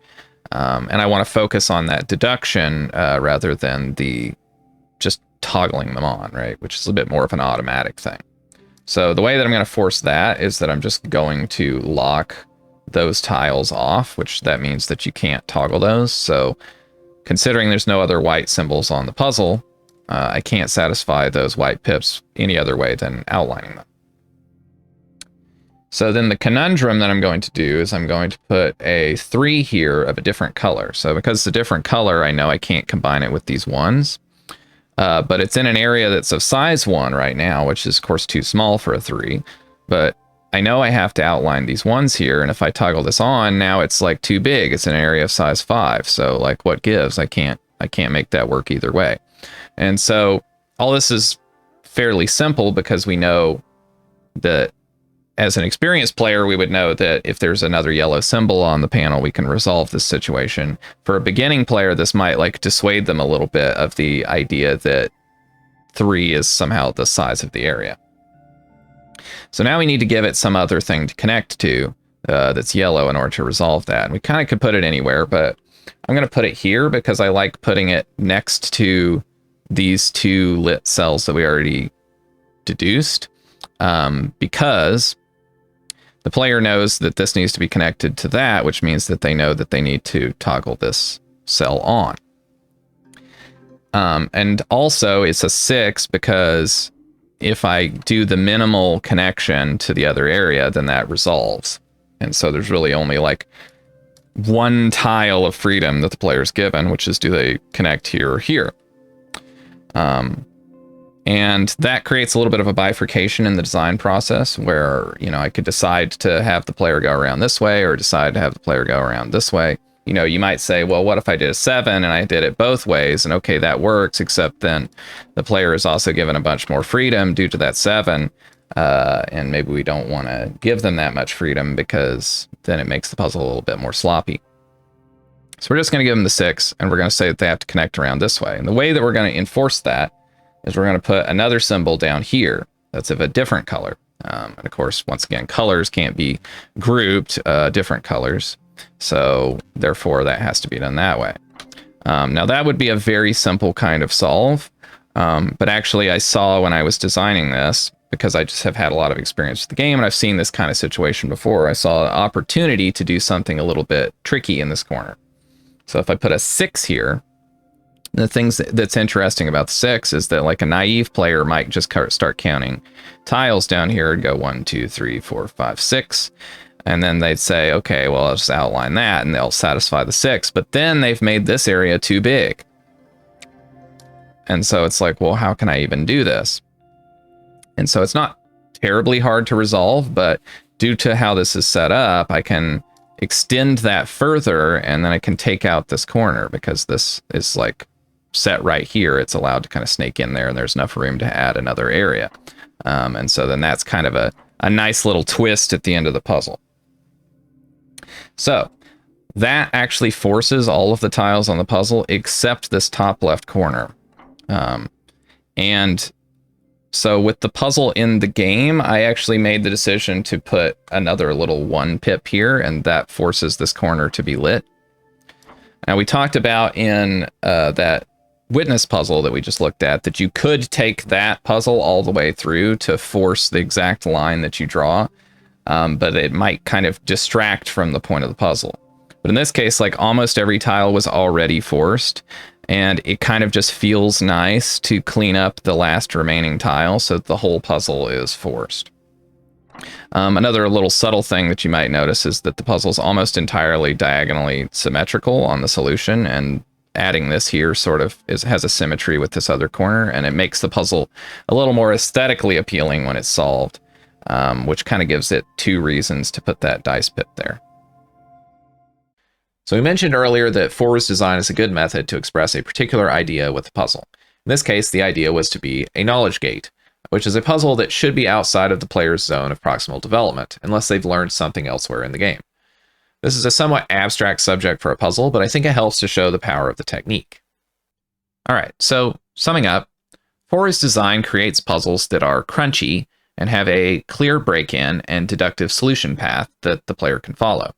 And I want to focus on that deduction rather than the just toggling them on, right? Which is a bit more of an automatic thing. So the way that I'm going to force that is that I'm just going to lock those tiles off, which that means that you can't toggle those. So considering there's no other white symbols on the puzzle, I can't satisfy those white pips any other way than outlining them. So then the conundrum that I'm going to do is I'm going to put a 3 here of a different color. So because it's a different color, I know I can't combine it with these 1s. But it's in an area that's of size 1 right now, which is of course too small for a 3. But I know I have to outline these 1s here, and if I toggle this on, now it's like too big. It's an area of size 5. So like what gives? I can't make that work either way. And so all this is fairly simple because we know that as an experienced player, we would know that if there's another yellow symbol on the panel, we can resolve this situation. For a beginning player, this might like dissuade them a little bit of the idea that 3 is somehow the size of the area. So now we need to give it some other thing to connect to that's yellow in order to resolve that. And we kind of could put it anywhere, but I'm going to put it here because I like putting it next to these 2 lit cells that we already deduced, because the player knows that this needs to be connected to that, which means that they know that they need to toggle this cell on. And also it's a 6 because if I do the minimal connection to the other area, then that resolves. And so there's really only like 1 tile of freedom that the player's given, which is do they connect here or here? And that creates a little bit of a bifurcation in the design process where, I could decide to have the player go around this way or decide to have the player go around this way. You might say, well, what if I did a 7 and I did it both ways? And okay, that works, except then the player is also given a bunch more freedom due to that 7. and maybe we don't want to give them that much freedom because then it makes the puzzle a little bit more sloppy. So we're just going to give them the 6, and we're going to say that they have to connect around this way. And the way that we're going to enforce that is we're going to put another symbol down here that's of a different color. And of course, once again, colors can't be grouped, different colors. So therefore, that has to be done that way. Now, that would be a very simple kind of solve. But actually, I saw when I was designing this, because I just have had a lot of experience with the game, and I've seen this kind of situation before, I saw an opportunity to do something a little bit tricky in this corner. So if I put a 6 here, the things that's interesting about the 6 is that like a naive player might just start counting tiles down here and go 1, 2, 3, 4, 5, 6. And then they'd say, okay, well, I'll just outline that and they'll satisfy the 6. But then they've made this area too big. And so it's like, well, how can I even do this? And so it's not terribly hard to resolve, but due to how this is set up, I can extend that further, and then I can take out this corner because this is like set right here. It's allowed to kind of snake in there, and there's enough room to add another area. And so then that's kind of a nice little twist at the end of the puzzle. So that actually forces all of the tiles on the puzzle except this top left corner. And so with the puzzle in the game, I actually made the decision to put another little 1 pip here, and that forces this corner to be lit. Now, we talked about in that witness puzzle that we just looked at that you could take that puzzle all the way through to force the exact line that you draw, but it might kind of distract from the point of the puzzle. But in this case, like almost every tile was already forced, and it kind of just feels nice to clean up the last remaining tile so that the whole puzzle is forced. Another little subtle thing that you might notice is that the puzzle is almost entirely diagonally symmetrical on the solution, and adding this here sort of has a symmetry with this other corner, and it makes the puzzle a little more aesthetically appealing when it's solved, which kind of gives it 2 reasons to put that dice pip there. So we mentioned earlier that forwards design is a good method to express a particular idea with a puzzle. In this case, the idea was to be a knowledge gate, which is a puzzle that should be outside of the player's zone of proximal development, unless they've learned something elsewhere in the game. This is a somewhat abstract subject for a puzzle, but I think it helps to show the power of the technique. Alright, so summing up, forwards design creates puzzles that are crunchy and have a clear break-in and deductive solution path that the player can follow.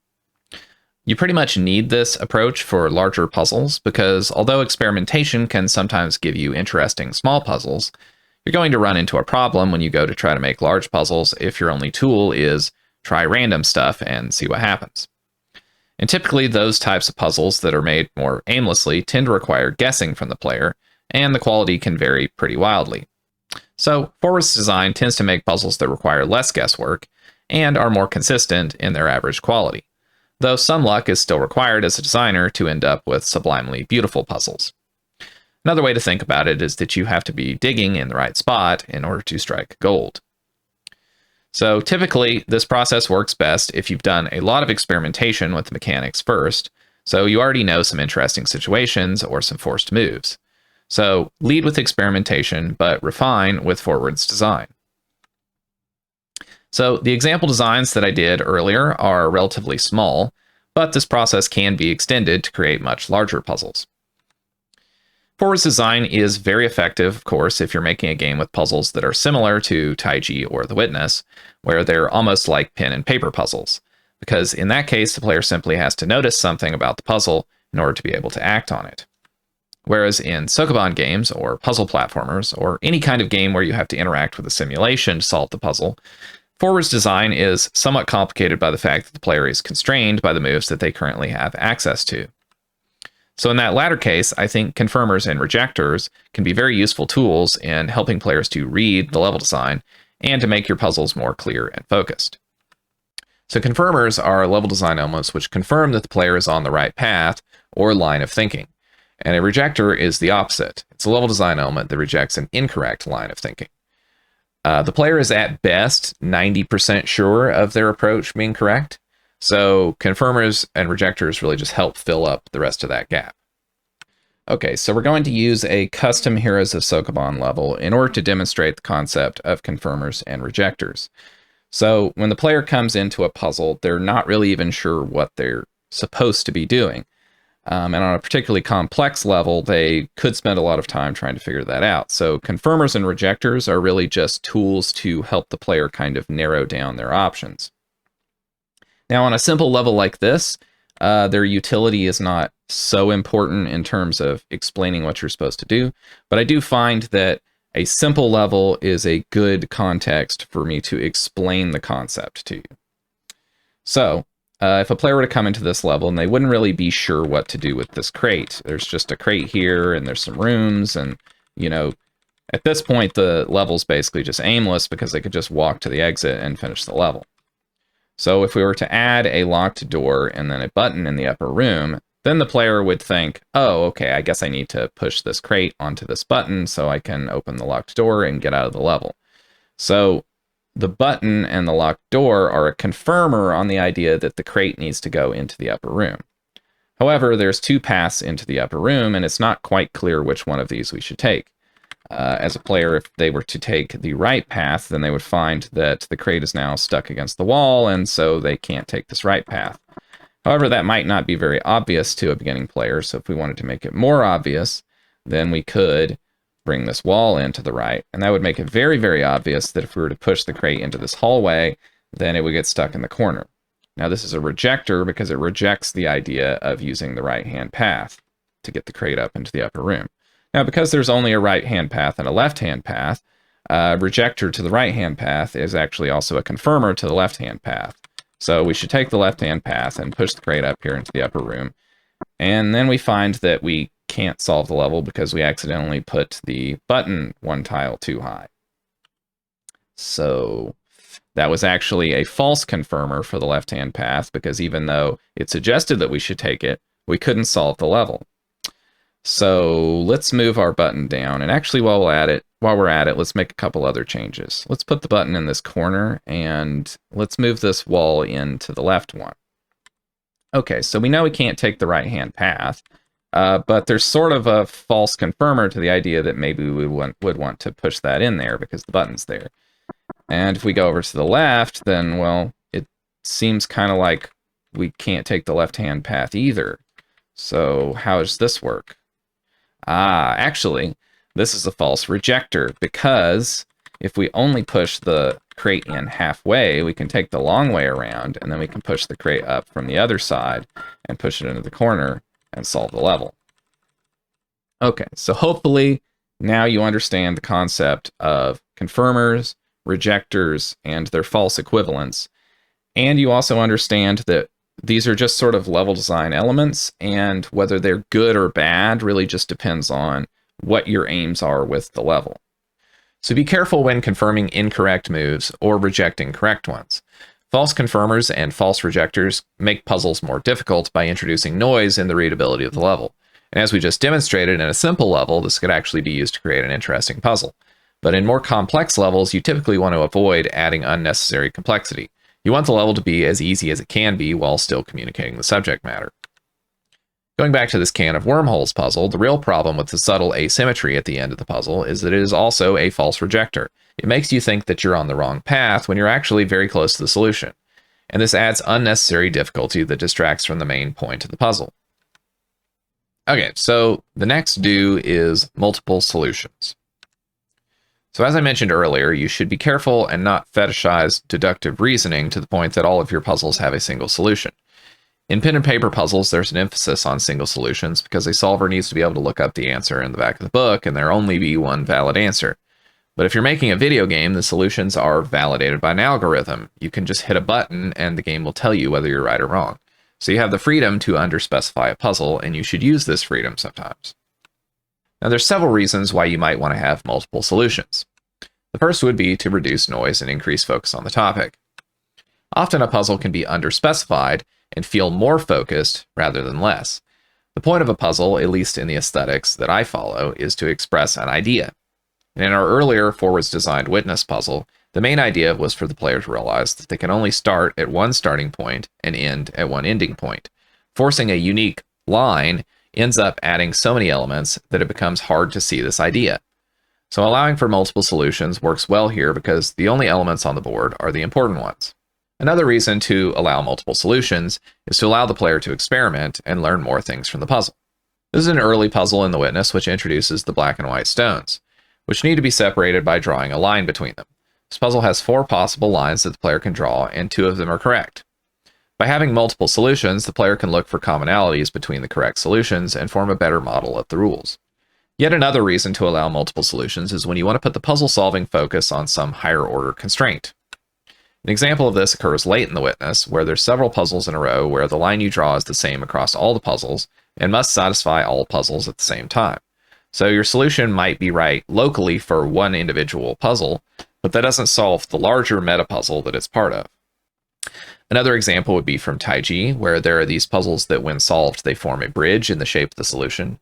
You pretty much need this approach for larger puzzles because although experimentation can sometimes give you interesting small puzzles, you're going to run into a problem when you go to try to make large puzzles if your only tool is try random stuff and see what happens. And typically those types of puzzles that are made more aimlessly tend to require guessing from the player, and the quality can vary pretty wildly. So forwards design tends to make puzzles that require less guesswork and are more consistent in their average quality, though some luck is still required as a designer to end up with sublimely beautiful puzzles. Another way to think about it is that you have to be digging in the right spot in order to strike gold. So typically, this process works best if you've done a lot of experimentation with the mechanics first, so you already know some interesting situations or some forced moves. So lead with experimentation, but refine with forwards design. So the example designs that I did earlier are relatively small, but this process can be extended to create much larger puzzles. Forwards design is very effective, of course, if you're making a game with puzzles that are similar to Taiji or The Witness, where they're almost like pen and paper puzzles, because in that case, the player simply has to notice something about the puzzle in order to be able to act on it. Whereas in Sokoban games, or puzzle platformers, or any kind of game where you have to interact with a simulation to solve the puzzle, forwards design is somewhat complicated by the fact that the player is constrained by the moves that they currently have access to. So in that latter case, I think confirmers and rejectors can be very useful tools in helping players to read the level design and to make your puzzles more clear and focused. So confirmers are level design elements which confirm that the player is on the right path or line of thinking. And a rejector is the opposite. It's a level design element that rejects an incorrect line of thinking. The player is at best 90% sure of their approach being correct, so confirmers and rejectors really just help fill up the rest of that gap. Okay, so we're going to use a custom Heroes of Sokoban level in order to demonstrate the concept of confirmers and rejectors. So when the player comes into a puzzle, they're not really even sure what they're supposed to be doing. And on a particularly complex level, they could spend a lot of time trying to figure that out. So confirmers and rejectors are really just tools to help the player kind of narrow down their options. Now, on a simple level like this, their utility is not so important in terms of explaining what you're supposed to do, but I do find that a simple level is a good context for me to explain the concept to you. So, if a player were to come into this level and they wouldn't really be sure what to do with this crate, there's just a crate here and there's some rooms, and, you know, at this point the level's basically just aimless because they could just walk to the exit and finish the level. So if we were to add a locked door and then a button in the upper room, then the player would think, oh, okay, I guess I need to push this crate onto this button so I can open the locked door and get out of the level. So the button and the locked door are a confirmer on the idea that the crate needs to go into the upper room. However, there's two paths into the upper room, and it's not quite clear which one of these we should take. As a player, if they were to take the right path, then they would find that the crate is now stuck against the wall, and so they can't take this right path. However, that might not be very obvious to a beginning player, so if we wanted to make it more obvious, then we could bring this wall in to the right, and that would make it very, very obvious that if we were to push the crate into this hallway, then it would get stuck in the corner. Now, this is a rejector because it rejects the idea of using the right-hand path to get the crate up into the upper room. Now, because there's only a right-hand path and a left-hand path, rejector to the right-hand path is actually also a confirmer to the left-hand path. So we should take the left-hand path and push the crate up here into the upper room. And then we find that we can't solve the level because we accidentally put the button one tile too high. So that was actually a false confirmer for the left-hand path, because even though it suggested that we should take it, we couldn't solve the level. So let's move our button down, and actually while we're at it, let's make a couple other changes. Let's put the button in this corner, and let's move this wall into the left one. Okay, so we know we can't take the right-hand path, but there's sort of a false confirmer to the idea that maybe we would want to push that in there because the button's there. And if we go over to the left, then, well, it seems kind of like we can't take the left-hand path either. So how does this work? Actually, this is a false rejector, because if we only push the crate in halfway, we can take the long way around, and then we can push the crate up from the other side and push it into the corner and solve the level. Okay, so hopefully now you understand the concept of confirmers, rejectors, and their false equivalents, and you also understand that these are just sort of level design elements, and whether they're good or bad really just depends on what your aims are with the level. So be careful when confirming incorrect moves or rejecting correct ones. False confirmers and false rejectors make puzzles more difficult by introducing noise in the readability of the level. And as we just demonstrated in a simple level, this could actually be used to create an interesting puzzle. But in more complex levels, you typically want to avoid adding unnecessary complexity. You want the level to be as easy as it can be while still communicating the subject matter. Going back to this can of Wormholes puzzle, the real problem with the subtle asymmetry at the end of the puzzle is that it is also a false rejector. It makes you think that you're on the wrong path when you're actually very close to the solution. And this adds unnecessary difficulty that distracts from the main point of the puzzle. Okay, so the next do is multiple solutions. So as I mentioned earlier, you should be careful and not fetishize deductive reasoning to the point that all of your puzzles have a single solution. In pen and paper puzzles, there's an emphasis on single solutions because a solver needs to be able to look up the answer in the back of the book and there only be one valid answer. But if you're making a video game, the solutions are validated by an algorithm. You can just hit a button and the game will tell you whether you're right or wrong. So you have the freedom to underspecify a puzzle, and you should use this freedom sometimes. Now, there's several reasons why you might want to have multiple solutions. The first would be to reduce noise and increase focus on the topic. Often a puzzle can be underspecified and feel more focused rather than less. The point of a puzzle, at least in the aesthetics that I follow, is to express an idea. And in our earlier forwards designed witness puzzle, the main idea was for the player to realize that they can only start at one starting point and end at one ending point. Forcing a unique line ends up adding so many elements that it becomes hard to see this idea. So allowing for multiple solutions works well here because the only elements on the board are the important ones. Another reason to allow multiple solutions is to allow the player to experiment and learn more things from the puzzle. This is an early puzzle in the Witness which introduces the black and white stones, which need to be separated by drawing a line between them. This puzzle has 4 possible lines that the player can draw, and 2 of them are correct. By having multiple solutions, the player can look for commonalities between the correct solutions and form a better model of the rules. Yet another reason to allow multiple solutions is when you want to put the puzzle-solving focus on some higher-order constraint. An example of this occurs late in the Witness, where there's several puzzles in a row where the line you draw is the same across all the puzzles and must satisfy all puzzles at the same time. So your solution might be right locally for one individual puzzle, but that doesn't solve the larger meta-puzzle that it's part of. Another example would be from Taiji, where there are these puzzles that when solved, they form a bridge in the shape of the solution.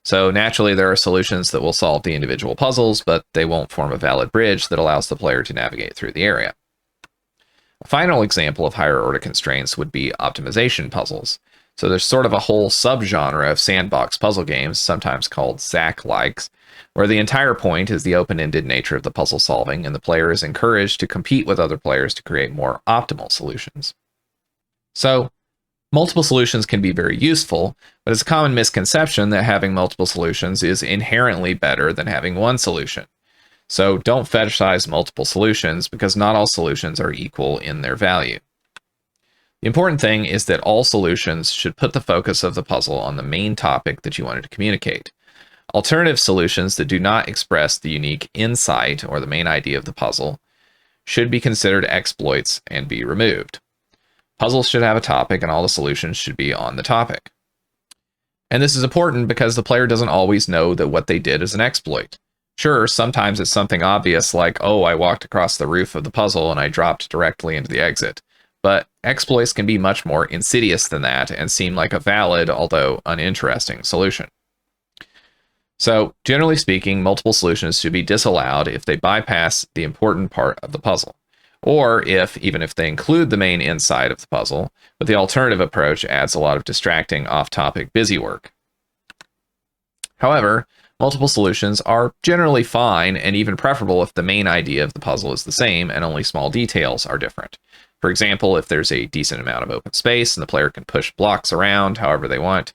So naturally, there are solutions that will solve the individual puzzles, but they won't form a valid bridge that allows the player to navigate through the area. A final example of higher order constraints would be optimization puzzles. So there's sort of a whole subgenre of sandbox puzzle games, sometimes called ZAC-likes, where the entire point is the open-ended nature of the puzzle solving, and the player is encouraged to compete with other players to create more optimal solutions. So, multiple solutions can be very useful, but it's a common misconception that having multiple solutions is inherently better than having one solution. So don't fetishize multiple solutions because not all solutions are equal in their value. The important thing is that all solutions should put the focus of the puzzle on the main topic that you wanted to communicate. Alternative solutions that do not express the unique insight or the main idea of the puzzle should be considered exploits and be removed. Puzzles should have a topic and all the solutions should be on the topic. And this is important because the player doesn't always know that what they did is an exploit. Sure, sometimes it's something obvious like, oh, I walked across the roof of the puzzle and I dropped directly into the exit. But exploits can be much more insidious than that and seem like a valid, although uninteresting, solution. So, generally speaking, multiple solutions should be disallowed if they bypass the important part of the puzzle, or even if they include the main insight of the puzzle, but the alternative approach adds a lot of distracting, off-topic busy work. However, multiple solutions are generally fine and even preferable if the main idea of the puzzle is the same and only small details are different. For example, if there's a decent amount of open space and the player can push blocks around however they want,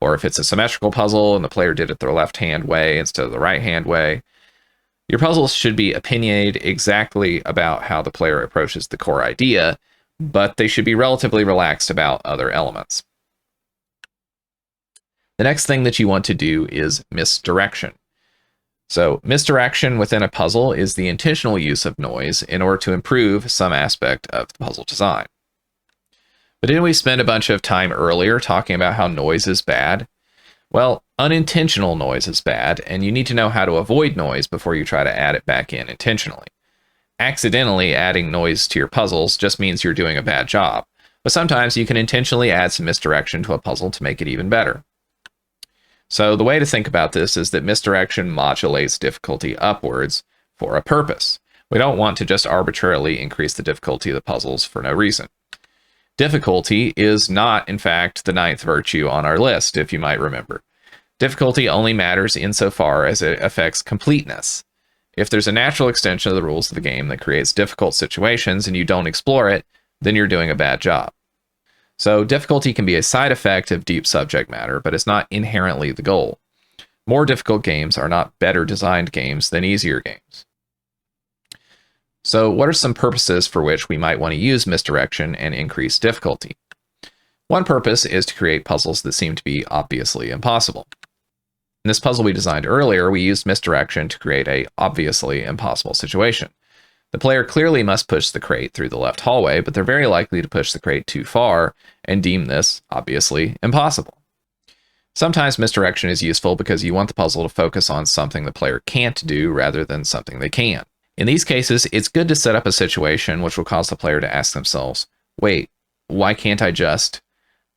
or if it's a symmetrical puzzle and the player did it the left-hand way instead of the right-hand way. Your puzzles should be opinionated exactly about how the player approaches the core idea, but they should be relatively relaxed about other elements. The next thing that you want to do is misdirection. So misdirection within a puzzle is the intentional use of noise in order to improve some aspect of the puzzle design. But didn't we spend a bunch of time earlier talking about how noise is bad? Well, unintentional noise is bad, and you need to know how to avoid noise before you try to add it back in intentionally. Accidentally adding noise to your puzzles just means you're doing a bad job, but sometimes you can intentionally add some misdirection to a puzzle to make it even better. So the way to think about this is that misdirection modulates difficulty upwards for a purpose. We don't want to just arbitrarily increase the difficulty of the puzzles for no reason. Difficulty is not, in fact, the 9th virtue on our list, if you might remember. Difficulty only matters insofar as it affects completeness. If there's a natural extension of the rules of the game that creates difficult situations and you don't explore it, then you're doing a bad job. So difficulty can be a side effect of deep subject matter, but it's not inherently the goal. More difficult games are not better designed games than easier games. So what are some purposes for which we might want to use misdirection and increase difficulty? One purpose is to create puzzles that seem to be obviously impossible. In this puzzle we designed earlier, we used misdirection to create an obviously impossible situation. The player clearly must push the crate through the left hallway, but they're very likely to push the crate too far and deem this obviously impossible. Sometimes misdirection is useful because you want the puzzle to focus on something the player can't do rather than something they can. In these cases, it's good to set up a situation which will cause the player to ask themselves, wait, why can't I just?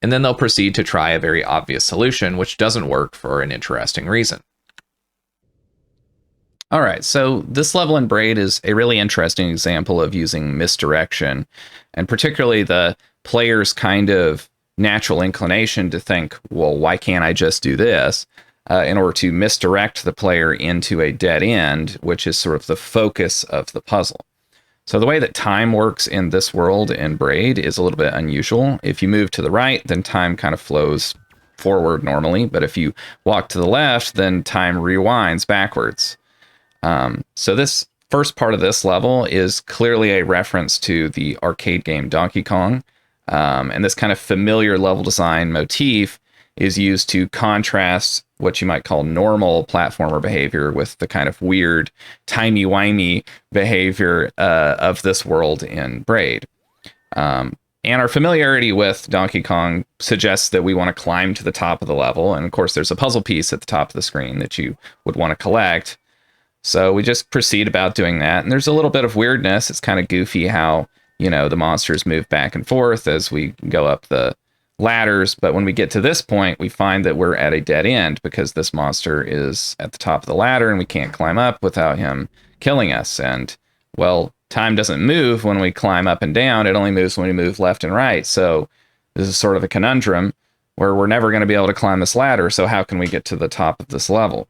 And then they'll proceed to try a very obvious solution which doesn't work for an interesting reason. All right, so this level in Braid is a really interesting example of using misdirection, and particularly the player's kind of natural inclination to think, well, why can't I just do this? In order to misdirect the player into a dead end, which is sort of the focus of the puzzle. So the way that time works in this world in Braid is a little bit unusual. If you move to the right, then time kind of flows forward normally. But if you walk to the left, then time rewinds backwards. So this first part of this level is clearly a reference to the arcade game Donkey Kong. And this kind of familiar level design motif is used to contrast what you might call normal platformer behavior with the kind of weird, timey-wimey behavior of this world in Braid. And our familiarity with Donkey Kong suggests that we want to climb to the top of the level. And of course, there's a puzzle piece at the top of the screen that you would want to collect. So we just proceed about doing that. And there's a little bit of weirdness. It's kind of goofy how, the monsters move back and forth as we go up the ladders. But when we get to this point, we find that we're at a dead end because this monster is at the top of the ladder and we can't climb up without him killing us. And, well, time doesn't move when we climb up and down. It only moves when we move left and right. So this is sort of a conundrum where we're never going to be able to climb this ladder. So how can we get to the top of this level?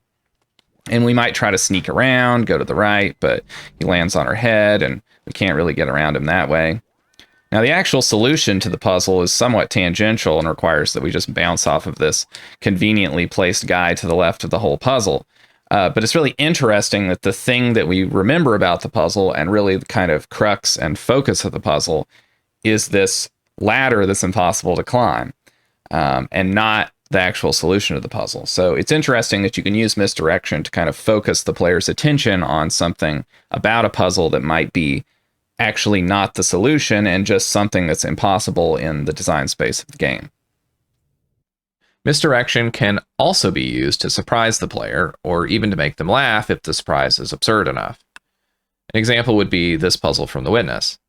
And we might try to sneak around, go to the right, but he lands on our head and we can't really get around him that way. Now, the actual solution to the puzzle is somewhat tangential and requires that we just bounce off of this conveniently placed guy to the left of the whole puzzle. But it's really interesting that the thing that we remember about the puzzle and really the kind of crux and focus of the puzzle is this ladder that's impossible to climb, and not the actual solution of the puzzle. So it's interesting that you can use misdirection to kind of focus the player's attention on something about a puzzle that might be actually not the solution and just something that's impossible in the design space of the game. Misdirection can also be used to surprise the player or even to make them laugh if the surprise is absurd enough. An example would be this puzzle from The Witness.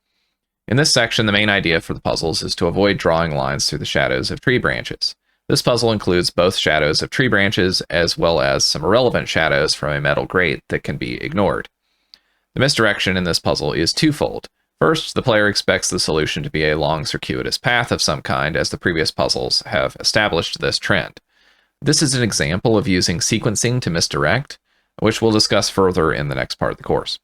In this section, the main idea for the puzzles is to avoid drawing lines through the shadows of tree branches. This puzzle includes both shadows of tree branches as well as some irrelevant shadows from a metal grate that can be ignored. The misdirection in this puzzle is twofold. First, the player expects the solution to be a long circuitous path of some kind, as the previous puzzles have established this trend. This is an example of using sequencing to misdirect, which we'll discuss further in the next part of the course.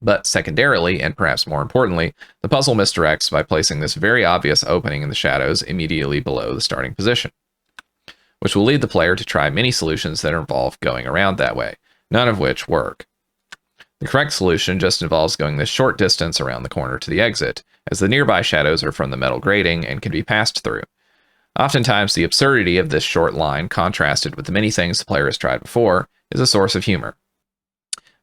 But secondarily, and perhaps more importantly, the puzzle misdirects by placing this very obvious opening in the shadows immediately below the starting position, which will lead the player to try many solutions that involve going around that way, none of which work. The correct solution just involves going this short distance around the corner to the exit, as the nearby shadows are from the metal grating and can be passed through. Oftentimes, the absurdity of this short line, contrasted with the many things the player has tried before, is a source of humor.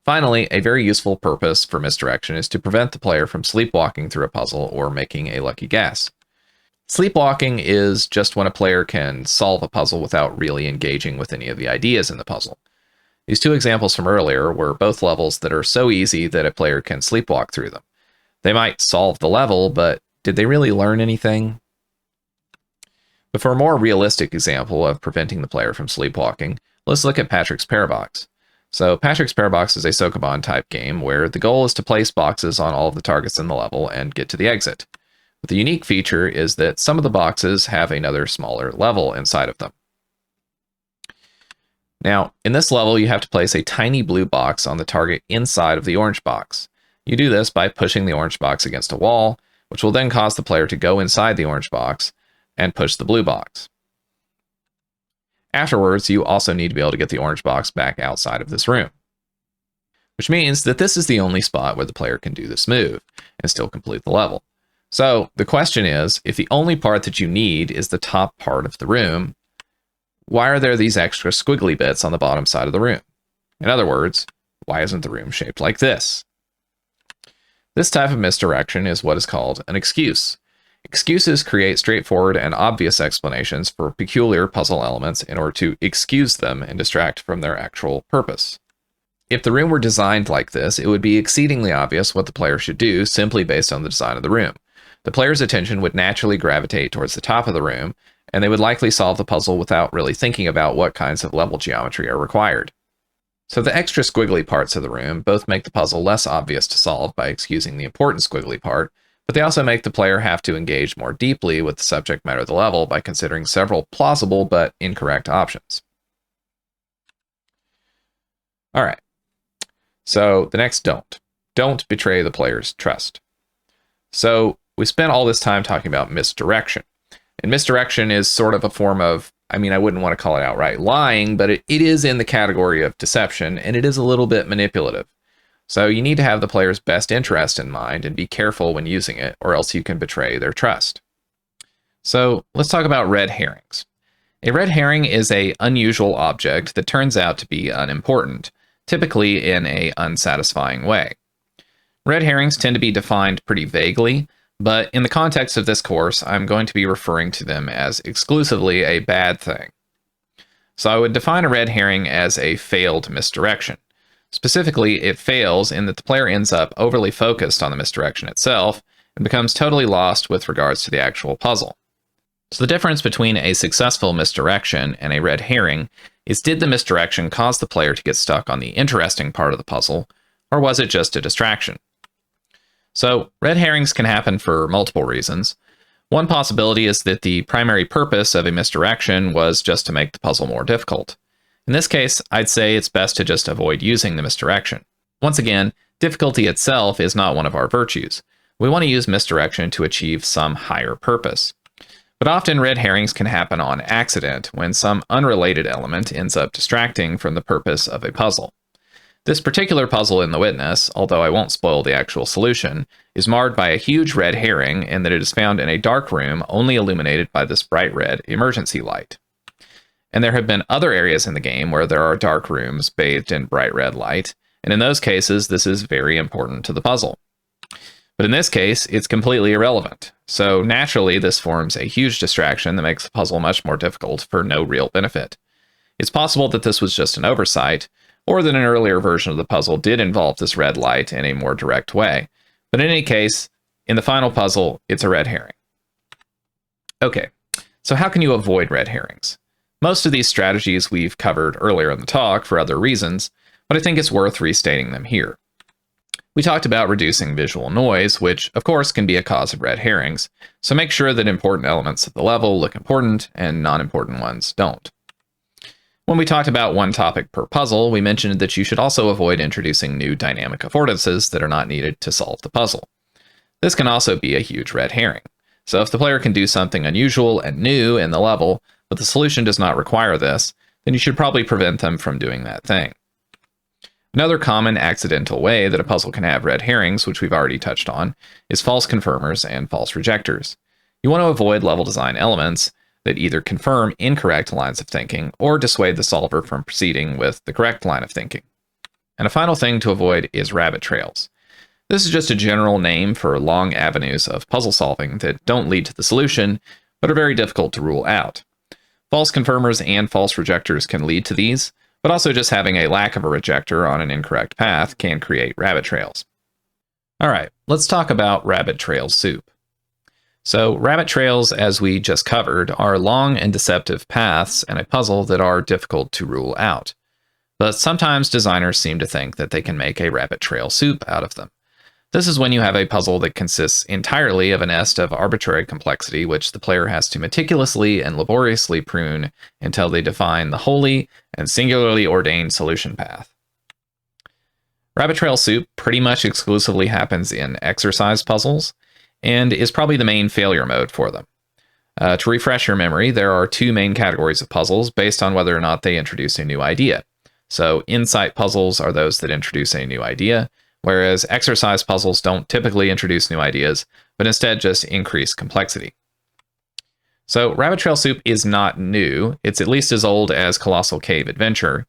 Finally, a very useful purpose for misdirection is to prevent the player from sleepwalking through a puzzle or making a lucky guess. Sleepwalking is just when a player can solve a puzzle without really engaging with any of the ideas in the puzzle. These two examples from earlier were both levels that are so easy that a player can sleepwalk through them. They might solve the level, but did they really learn anything? But for a more realistic example of preventing the player from sleepwalking, let's look at Patrick's Parabox. So Patrick's Parabox is a Sokoban type game where the goal is to place boxes on all of the targets in the level and get to the exit. But the unique feature is that some of the boxes have another smaller level inside of them. Now, in this level, you have to place a tiny blue box on the target inside of the orange box. You do this by pushing the orange box against a wall, which will then cause the player to go inside the orange box and push the blue box. Afterwards, you also need to be able to get the orange box back outside of this room, which means that this is the only spot where the player can do this move and still complete the level. So the question is, if the only part that you need is the top part of the room, why are there these extra squiggly bits on the bottom side of the room? In other words, why isn't the room shaped like this? This type of misdirection is what is called an excuse. Excuses create straightforward and obvious explanations for peculiar puzzle elements in order to excuse them and distract from their actual purpose. If the room were designed like this, it would be exceedingly obvious what the player should do simply based on the design of the room. The player's attention would naturally gravitate towards the top of the room, and they would likely solve the puzzle without really thinking about what kinds of level geometry are required. So the extra squiggly parts of the room both make the puzzle less obvious to solve by excusing the important squiggly part, but they also make the player have to engage more deeply with the subject matter of the level by considering several plausible but incorrect options. All right, so the next don't. Don't betray the player's trust. So we spent all this time talking about misdirection. And misdirection is sort of a form of, I mean, I wouldn't want to call it outright lying, but it is in the category of deception, and it is a little bit manipulative. So you need to have the player's best interest in mind and be careful when using it, or else you can betray their trust. So let's talk about red herrings. A red herring is an unusual object that turns out to be unimportant, typically in an unsatisfying way. Red herrings tend to be defined pretty vaguely, but in the context of this course, I'm going to be referring to them as exclusively a bad thing. So I would define a red herring as a failed misdirection. Specifically, it fails in that the player ends up overly focused on the misdirection itself and becomes totally lost with regards to the actual puzzle. So the difference between a successful misdirection and a red herring is, did the misdirection cause the player to get stuck on the interesting part of the puzzle, or was it just a distraction? So red herrings can happen for multiple reasons. One possibility is that the primary purpose of a misdirection was just to make the puzzle more difficult. In this case, I'd say it's best to just avoid using the misdirection. Once again, difficulty itself is not one of our virtues. We want to use misdirection to achieve some higher purpose. But often red herrings can happen on accident when some unrelated element ends up distracting from the purpose of a puzzle. This particular puzzle in The Witness, although I won't spoil the actual solution, is marred by a huge red herring in that it is found in a dark room only illuminated by this bright red emergency light. And there have been other areas in the game where there are dark rooms bathed in bright red light, and in those cases this is very important to the puzzle. But in this case, it's completely irrelevant, so naturally this forms a huge distraction that makes the puzzle much more difficult for no real benefit. It's possible that this was just an oversight, or that an earlier version of the puzzle did involve this red light in a more direct way. But in any case, in the final puzzle, it's a red herring. Okay, so how can you avoid red herrings? Most of these strategies we've covered earlier in the talk for other reasons, but I think it's worth restating them here. We talked about reducing visual noise, which of course can be a cause of red herrings, so make sure that important elements of the level look important and non-important ones don't. When we talked about one topic per puzzle, we mentioned that you should also avoid introducing new dynamic affordances that are not needed to solve the puzzle. This can also be a huge red herring. So if the player can do something unusual and new in the level, but the solution does not require this, then you should probably prevent them from doing that thing. Another common accidental way that a puzzle can have red herrings, which we've already touched on, is false confirmers and false rejectors. You want to avoid level design elements that either confirm incorrect lines of thinking or dissuade the solver from proceeding with the correct line of thinking. And a final thing to avoid is rabbit trails. This is just a general name for long avenues of puzzle solving that don't lead to the solution, but are very difficult to rule out. False confirmers and false rejectors can lead to these, but also just having a lack of a rejector on an incorrect path can create rabbit trails. All right, let's talk about rabbit trail soup. So rabbit trails, as we just covered, are long and deceptive paths in a puzzle that are difficult to rule out. But sometimes designers seem to think that they can make a rabbit trail soup out of them. This is when you have a puzzle that consists entirely of a nest of arbitrary complexity which the player has to meticulously and laboriously prune until they define the wholly and singularly ordained solution path. Rabbit trail soup pretty much exclusively happens in exercise puzzles, and is probably the main failure mode for them. To refresh your memory, there are two main categories of puzzles based on whether or not they introduce a new idea. So insight puzzles are those that introduce a new idea, whereas exercise puzzles don't typically introduce new ideas, but instead just increase complexity. So Rabbit Trail Soup is not new. It's at least as old as Colossal Cave Adventure,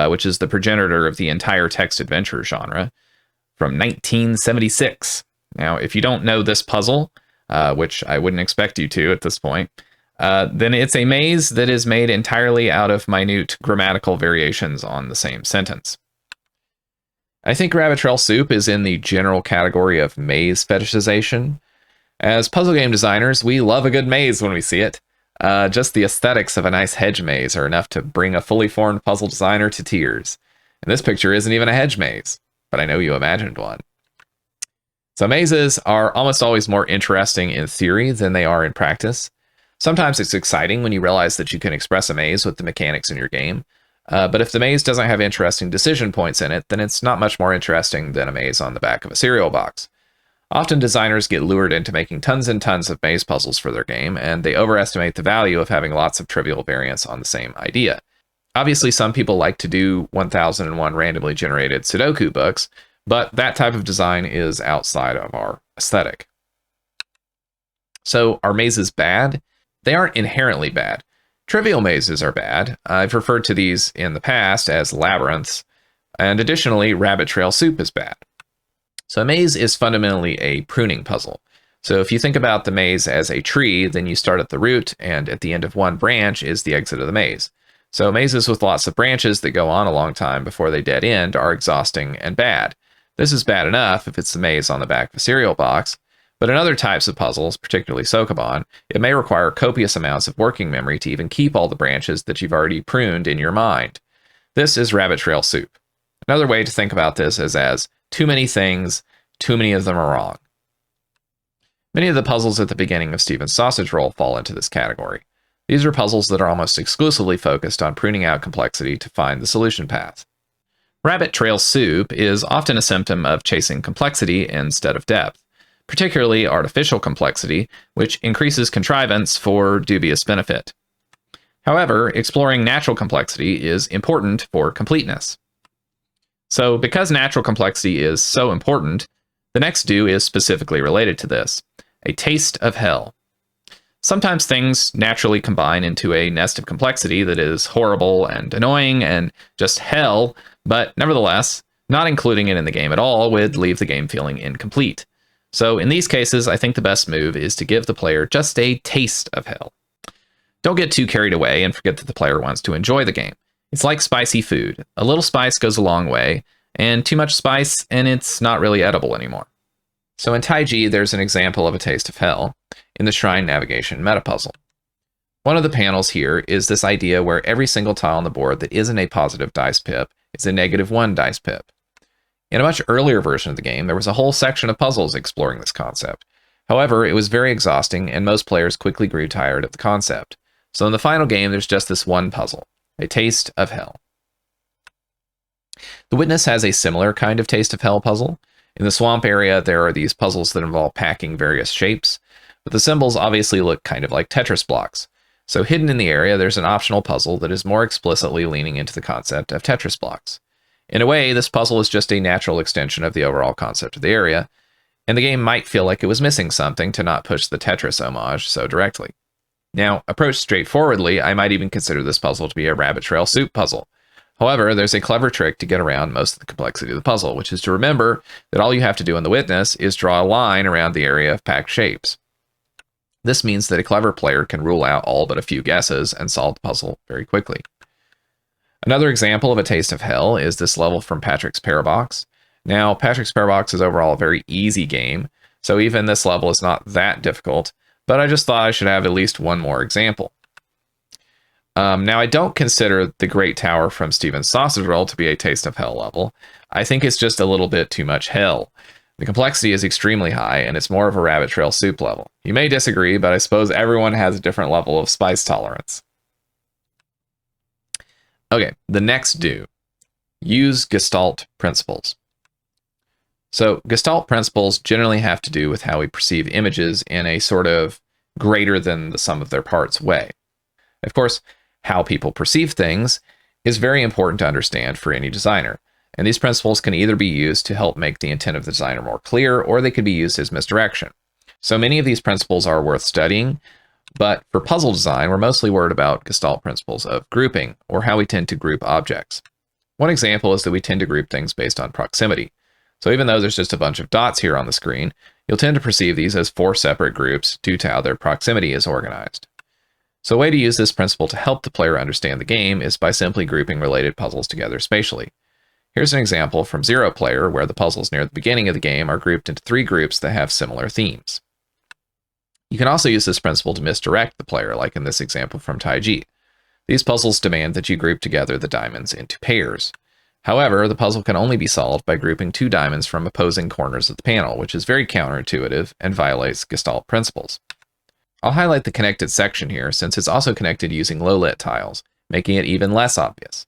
which is the progenitor of the entire text adventure genre, from 1976. Now, if you don't know this puzzle, which I wouldn't expect you to at this point, then it's a maze that is made entirely out of minute grammatical variations on the same sentence. I think Rabbit Trail Soup is in the general category of maze fetishization. As puzzle game designers, we love a good maze when we see it. Just the aesthetics of a nice hedge maze are enough to bring a fully formed puzzle designer to tears. And this picture isn't even a hedge maze, but I know you imagined one. So mazes are almost always more interesting in theory than they are in practice. Sometimes it's exciting when you realize that you can express a maze with the mechanics in your game, but if the maze doesn't have interesting decision points in it, then it's not much more interesting than a maze on the back of a cereal box. Often designers get lured into making tons and tons of maze puzzles for their game, and they overestimate the value of having lots of trivial variants on the same idea. Obviously, some people like to do 1001 randomly generated Sudoku books, but that type of design is outside of our aesthetic. So, are mazes bad? They aren't inherently bad. Trivial mazes are bad. I've referred to these in the past as labyrinths, and additionally, rabbit trail soup is bad. So a maze is fundamentally a pruning puzzle. So if you think about the maze as a tree, then you start at the root, and at the end of one branch is the exit of the maze. So mazes with lots of branches that go on a long time before they dead end are exhausting and bad. This is bad enough if it's the maze on the back of a cereal box, but in other types of puzzles, particularly Sokoban, it may require copious amounts of working memory to even keep all the branches that you've already pruned in your mind. This is rabbit trail soup. Another way to think about this is as too many things, too many of them are wrong. Many of the puzzles at the beginning of Stephen's Sausage Roll fall into this category. These are puzzles that are almost exclusively focused on pruning out complexity to find the solution path. Rabbit trail soup is often a symptom of chasing complexity instead of depth, particularly artificial complexity, which increases contrivance for dubious benefit. However, exploring natural complexity is important for completeness. So, because natural complexity is so important, the next do is specifically related to this: a taste of hell. Sometimes things naturally combine into a nest of complexity that is horrible and annoying and just hell, but nevertheless, not including it in the game at all would leave the game feeling incomplete. So in these cases, I think the best move is to give the player just a taste of hell. Don't get too carried away and forget that the player wants to enjoy the game. It's like spicy food. A little spice goes a long way, and too much spice and it's not really edible anymore. So in Taiji, there's an example of a taste of hell in the Shrine Navigation meta puzzle. One of the panels here is this idea where every single tile on the board that isn't a positive dice pip is a -1 dice pip. In a much earlier version of the game, there was a whole section of puzzles exploring this concept. However, it was very exhausting, and most players quickly grew tired of the concept. So in the final game, there's just this one puzzle, a taste of hell. The Witness has a similar kind of taste of hell puzzle. In the swamp area, there are these puzzles that involve packing various shapes, but the symbols obviously look kind of like Tetris blocks. So hidden in the area, there's an optional puzzle that is more explicitly leaning into the concept of Tetris blocks. In a way, this puzzle is just a natural extension of the overall concept of the area, and the game might feel like it was missing something to not push the Tetris homage so directly. Now, approached straightforwardly, I might even consider this puzzle to be a rabbit trail soup puzzle. However, there's a clever trick to get around most of the complexity of the puzzle, which is to remember that all you have to do in the Witness is draw a line around the area of packed shapes. This means that a clever player can rule out all but a few guesses and solve the puzzle very quickly. Another example of a taste of hell is this level from Patrick's Parabox. Now, Patrick's Parabox is overall a very easy game, so even this level is not that difficult, but I just thought I should have at least one more example. Now, I don't consider the Great Tower from Stephen's Sausage Roll to be a taste of hell level. I think it's just a little bit too much hell. The complexity is extremely high, and it's more of a rabbit trail soup level. You may disagree, but I suppose everyone has a different level of spice tolerance. Okay, the next do. Use Gestalt Principles. So, Gestalt Principles generally have to do with how we perceive images in a sort of greater than the sum of their parts way. Of course, how people perceive things is very important to understand for any designer, and these principles can either be used to help make the intent of the designer more clear, or they could be used as misdirection. So many of these principles are worth studying, but for puzzle design, we're mostly worried about Gestalt principles of grouping, or how we tend to group objects. One example is that we tend to group things based on proximity. So even though there's just a bunch of dots here on the screen, you'll tend to perceive these as 4 separate groups due to how their proximity is organized. So a way to use this principle to help the player understand the game is by simply grouping related puzzles together spatially. Here's an example from Zero Player where the puzzles near the beginning of the game are grouped into 3 groups that have similar themes. You can also use this principle to misdirect the player, like in this example from Taiji. These puzzles demand that you group together the diamonds into pairs. However, the puzzle can only be solved by grouping 2 diamonds from opposing corners of the panel, which is very counterintuitive and violates Gestalt principles. I'll highlight the connected section here since it's also connected using low-lit tiles, making it even less obvious.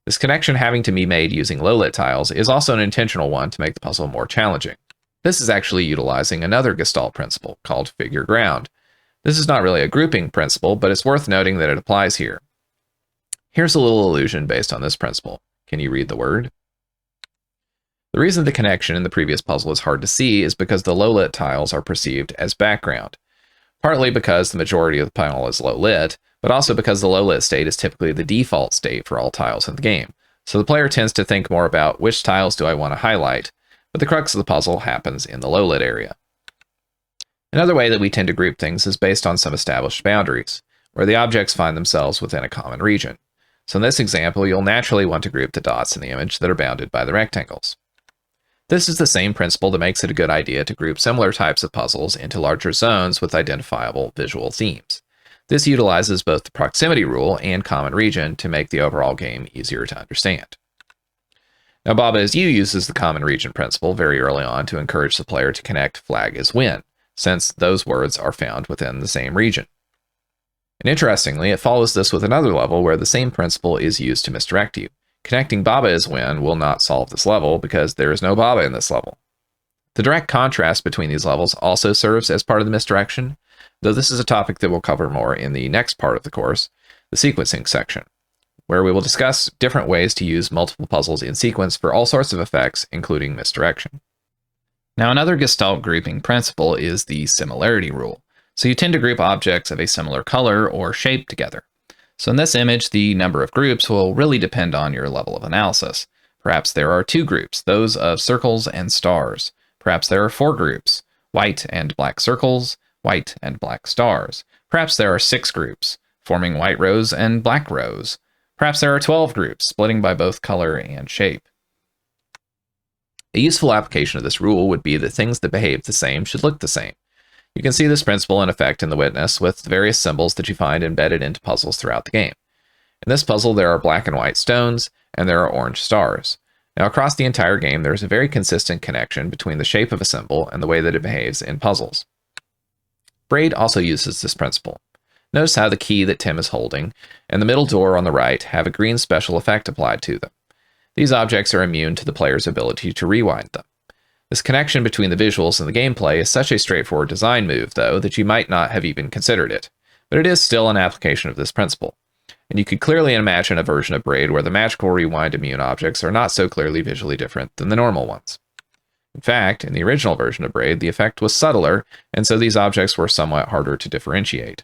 This connection having to be made using low-lit tiles is also an intentional one to make the puzzle more challenging. This is actually utilizing another Gestalt principle called figure ground. This is not really a grouping principle, but it's worth noting that it applies here. Here's a little illusion based on this principle. Can you read the word? The reason the connection in the previous puzzle is hard to see is because the low-lit tiles are perceived as background. Partly because the majority of the panel is low-lit, but also because the low-lit state is typically the default state for all tiles in the game. So the player tends to think more about which tiles do I want to highlight, but the crux of the puzzle happens in the low-lit area. Another way that we tend to group things is based on some established boundaries, where the objects find themselves within a common region. So in this example, you'll naturally want to group the dots in the image that are bounded by the rectangles. This is the same principle that makes it a good idea to group similar types of puzzles into larger zones with identifiable visual themes. This utilizes both the proximity rule and common region to make the overall game easier to understand. Now, Baba Is You uses the common region principle very early on to encourage the player to connect flag is win, since those words are found within the same region. And interestingly, it follows this with another level where the same principle is used to misdirect you. Connecting Baba is win will not solve this level because there is no Baba in this level. The direct contrast between these levels also serves as part of the misdirection, though this is a topic that we'll cover more in the next part of the course, the sequencing section, where we will discuss different ways to use multiple puzzles in sequence for all sorts of effects, including misdirection. Now, another Gestalt grouping principle is the similarity rule. So you tend to group objects of a similar color or shape together. So in this image, the number of groups will really depend on your level of analysis. Perhaps there are 2 groups, those of circles and stars. Perhaps there are 4 groups, white and black circles, white and black stars. Perhaps there are 6 groups, forming white rows and black rows. Perhaps there are 12 groups, splitting by both color and shape. A useful application of this rule would be that things that behave the same should look the same. You can see this principle in effect in the witness with the various symbols that you find embedded into puzzles throughout the game. In this puzzle, there are black and white stones, and there are orange stars. Now, across the entire game, there is a very consistent connection between the shape of a symbol and the way that it behaves in puzzles. Braid also uses this principle. Notice how the key that Tim is holding and the middle door on the right have a green special effect applied to them. These objects are immune to the player's ability to rewind them. This connection between the visuals and the gameplay is such a straightforward design move, though, that you might not have even considered it, but it is still an application of this principle. And you could clearly imagine a version of Braid where the magical rewind immune objects are not so clearly visually different than the normal ones. In fact, in the original version of Braid, the effect was subtler, and so these objects were somewhat harder to differentiate.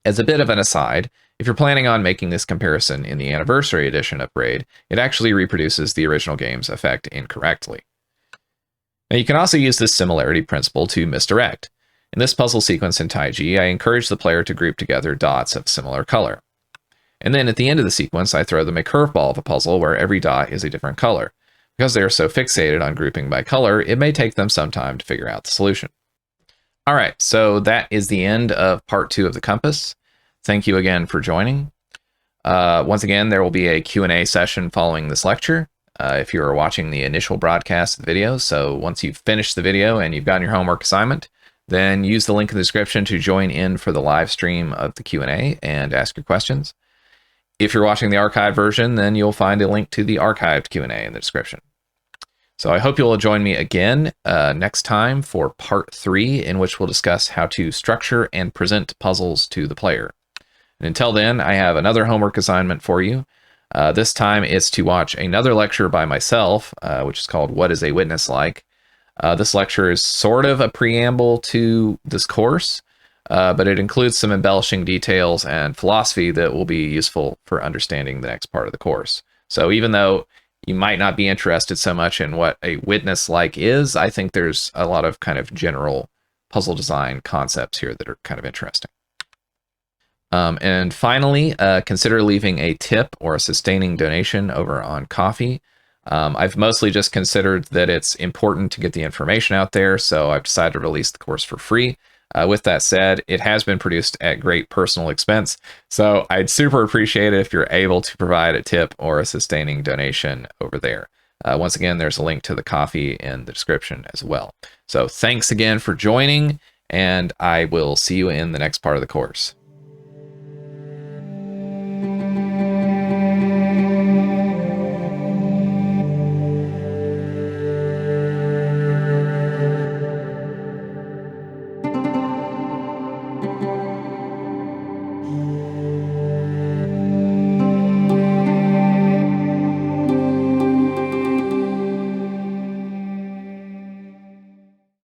As a bit of an aside, if you're planning on making this comparison in the anniversary edition of Braid, it actually reproduces the original game's effect incorrectly. Now, you can also use this similarity principle to misdirect. In this puzzle sequence in Taiji, I encourage the player to group together dots of similar color. And then at the end of the sequence, I throw them a curveball of a puzzle where every dot is a different color. Because they are so fixated on grouping by color, it may take them some time to figure out the solution. All right, so that is the end of part 2 of the compass. Thank you again for joining. Once again, there will be a Q&A session following this lecture. If you are watching the initial broadcast of the video, so once you've finished the video and you've gotten your homework assignment, then use the link in the description to join in for the live stream of the Q&A and ask your questions. If you're watching the archived version, then you'll find a link to the archived Q&A in the description. So I hope you'll join me again next time for part 3, in which we'll discuss how to structure and present puzzles to the player. And until then, I have another homework assignment for you. This time it's to watch another lecture by myself, which is called What is a Witness Like? This lecture is sort of a preamble to this course, but it includes some embellishing details and philosophy that will be useful for understanding the next part of the course. So even though you might not be interested so much in what a witness like is, I think there's a lot of kind of general puzzle design concepts here that are kind of interesting. And finally, consider leaving a tip or a sustaining donation over on Ko-fi. I've mostly just considered that it's important to get the information out there, so I've decided to release the course for free. With that said, it has been produced at great personal expense, so I'd super appreciate it if you're able to provide a tip or a sustaining donation over there. Once again, there's a link to the coffee in the description as well. So thanks again for joining, and I will see you in the next part of the course.